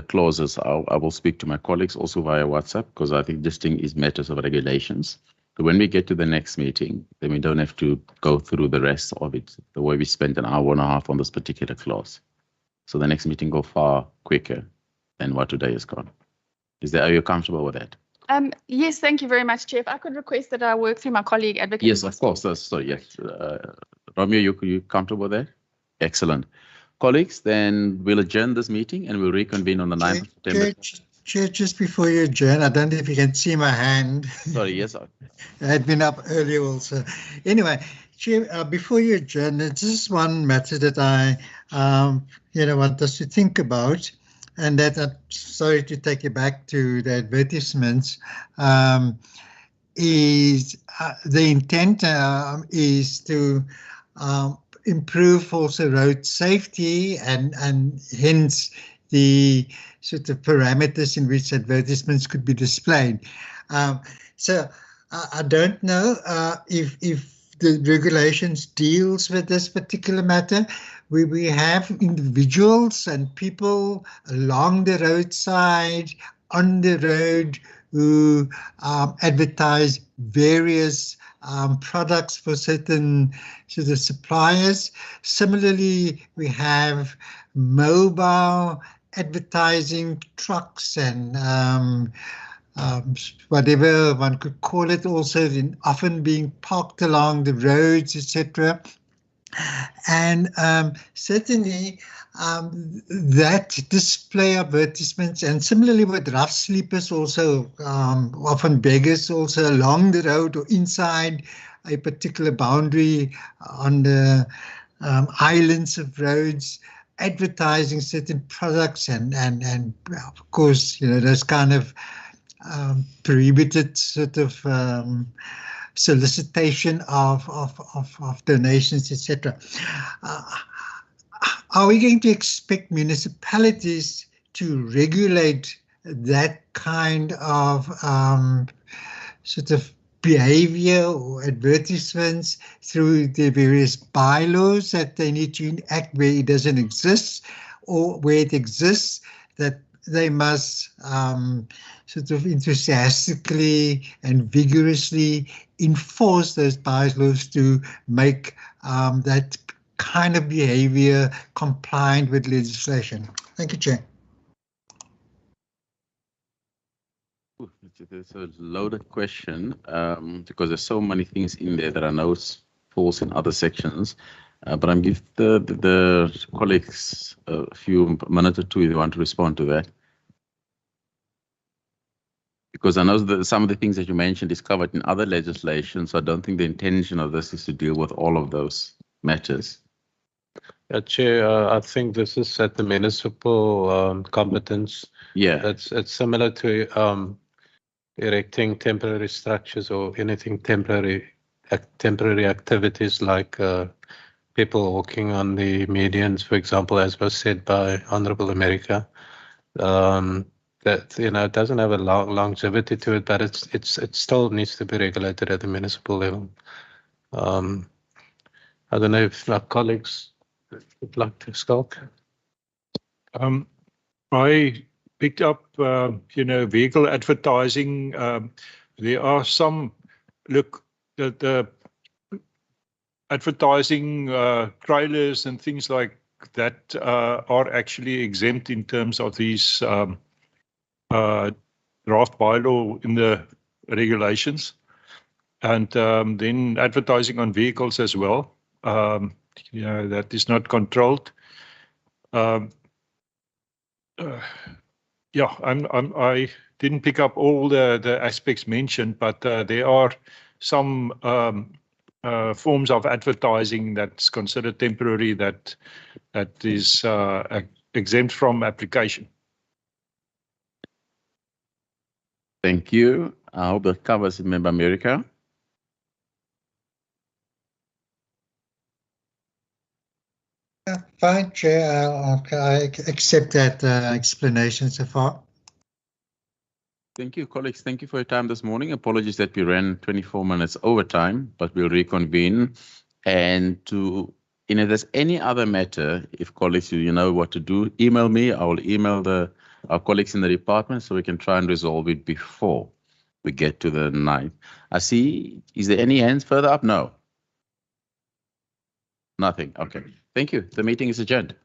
clauses, I will speak to my colleagues also via WhatsApp, because I think this thing is matters of regulations. So when we get to the next meeting, then we don't have to go through the rest of it the way we spent an hour and a half on this particular clause. So the next meeting go far quicker than what today has gone. Are you comfortable with that? Yes, thank you very much, Chair. If I could request that I work through my colleague advocate. Yes, of course. So yes, Romeo, you comfortable with that? Excellent. Colleagues, then we'll adjourn this meeting and we'll reconvene on the 9th of September. Chair, just before you adjourn, I don't know if you can see my hand. Sorry, yes. I had been up earlier also. Anyway, Chair, before you adjourn, there's just one matter that I want us to think about, and that I'm sorry to take you back to the advertisements. Is the intent is to improve also road safety and hence the sort of parameters in which advertisements could be displayed. So I don't know if the regulations deals with this particular matter. We have individuals and people along the roadside, on the road, who advertise various products for certain sort of suppliers. Similarly, we have mobile advertising trucks and whatever one could call it, also often being parked along the roads, etc. And certainly that display advertisements, and similarly with rough sleepers, also often beggars also along the road or inside a particular boundary on the islands of roads, advertising certain products and of course, those kind of prohibited sort of solicitation of donations, etc. Are we going to expect municipalities to regulate that kind of sort of behavior or advertisements through the various bylaws that they need to enact where it doesn't exist, or where it exists that they must sort of enthusiastically and vigorously enforce those bylaws to make that kind of behavior compliant with legislation? Thank you, Chair. It's a loaded question because there's so many things in there that I know falls in other sections. But I'm give the colleagues a few minutes or two if they want to respond to that. Because I know that some of the things that you mentioned is covered in other legislation, so I don't think the intention of this is to deal with all of those matters. Chair, I think this is at the municipal competence. Yeah. It's similar to erecting temporary structures or anything temporary activities like people walking on the medians, for example, as was said by Honourable America. That it doesn't have a longevity to it, but it still needs to be regulated at the municipal level. I don't know if our colleagues would like to skulk. I picked up, vehicle advertising. There are some, the advertising trailers and things like that are actually exempt in terms of these draft bylaw in the regulations. And then advertising on vehicles as well. That is not controlled. I didn't pick up all the aspects mentioned, but there are some forms of advertising that's considered temporary that is exempt from application. Thank you. I hope that covers it, Member America. Fine, Chair. I accept that explanation so far. Thank you, colleagues. Thank you for your time this morning. Apologies that we ran 24 minutes over time, but we'll reconvene. And if there's any other matter, if colleagues, you know what to do, email me. I will email our colleagues in the department so we can try and resolve it before we get to the 9th. I see. Is there any hands further up? No. Nothing. Okay. Thank you. The meeting is adjourned.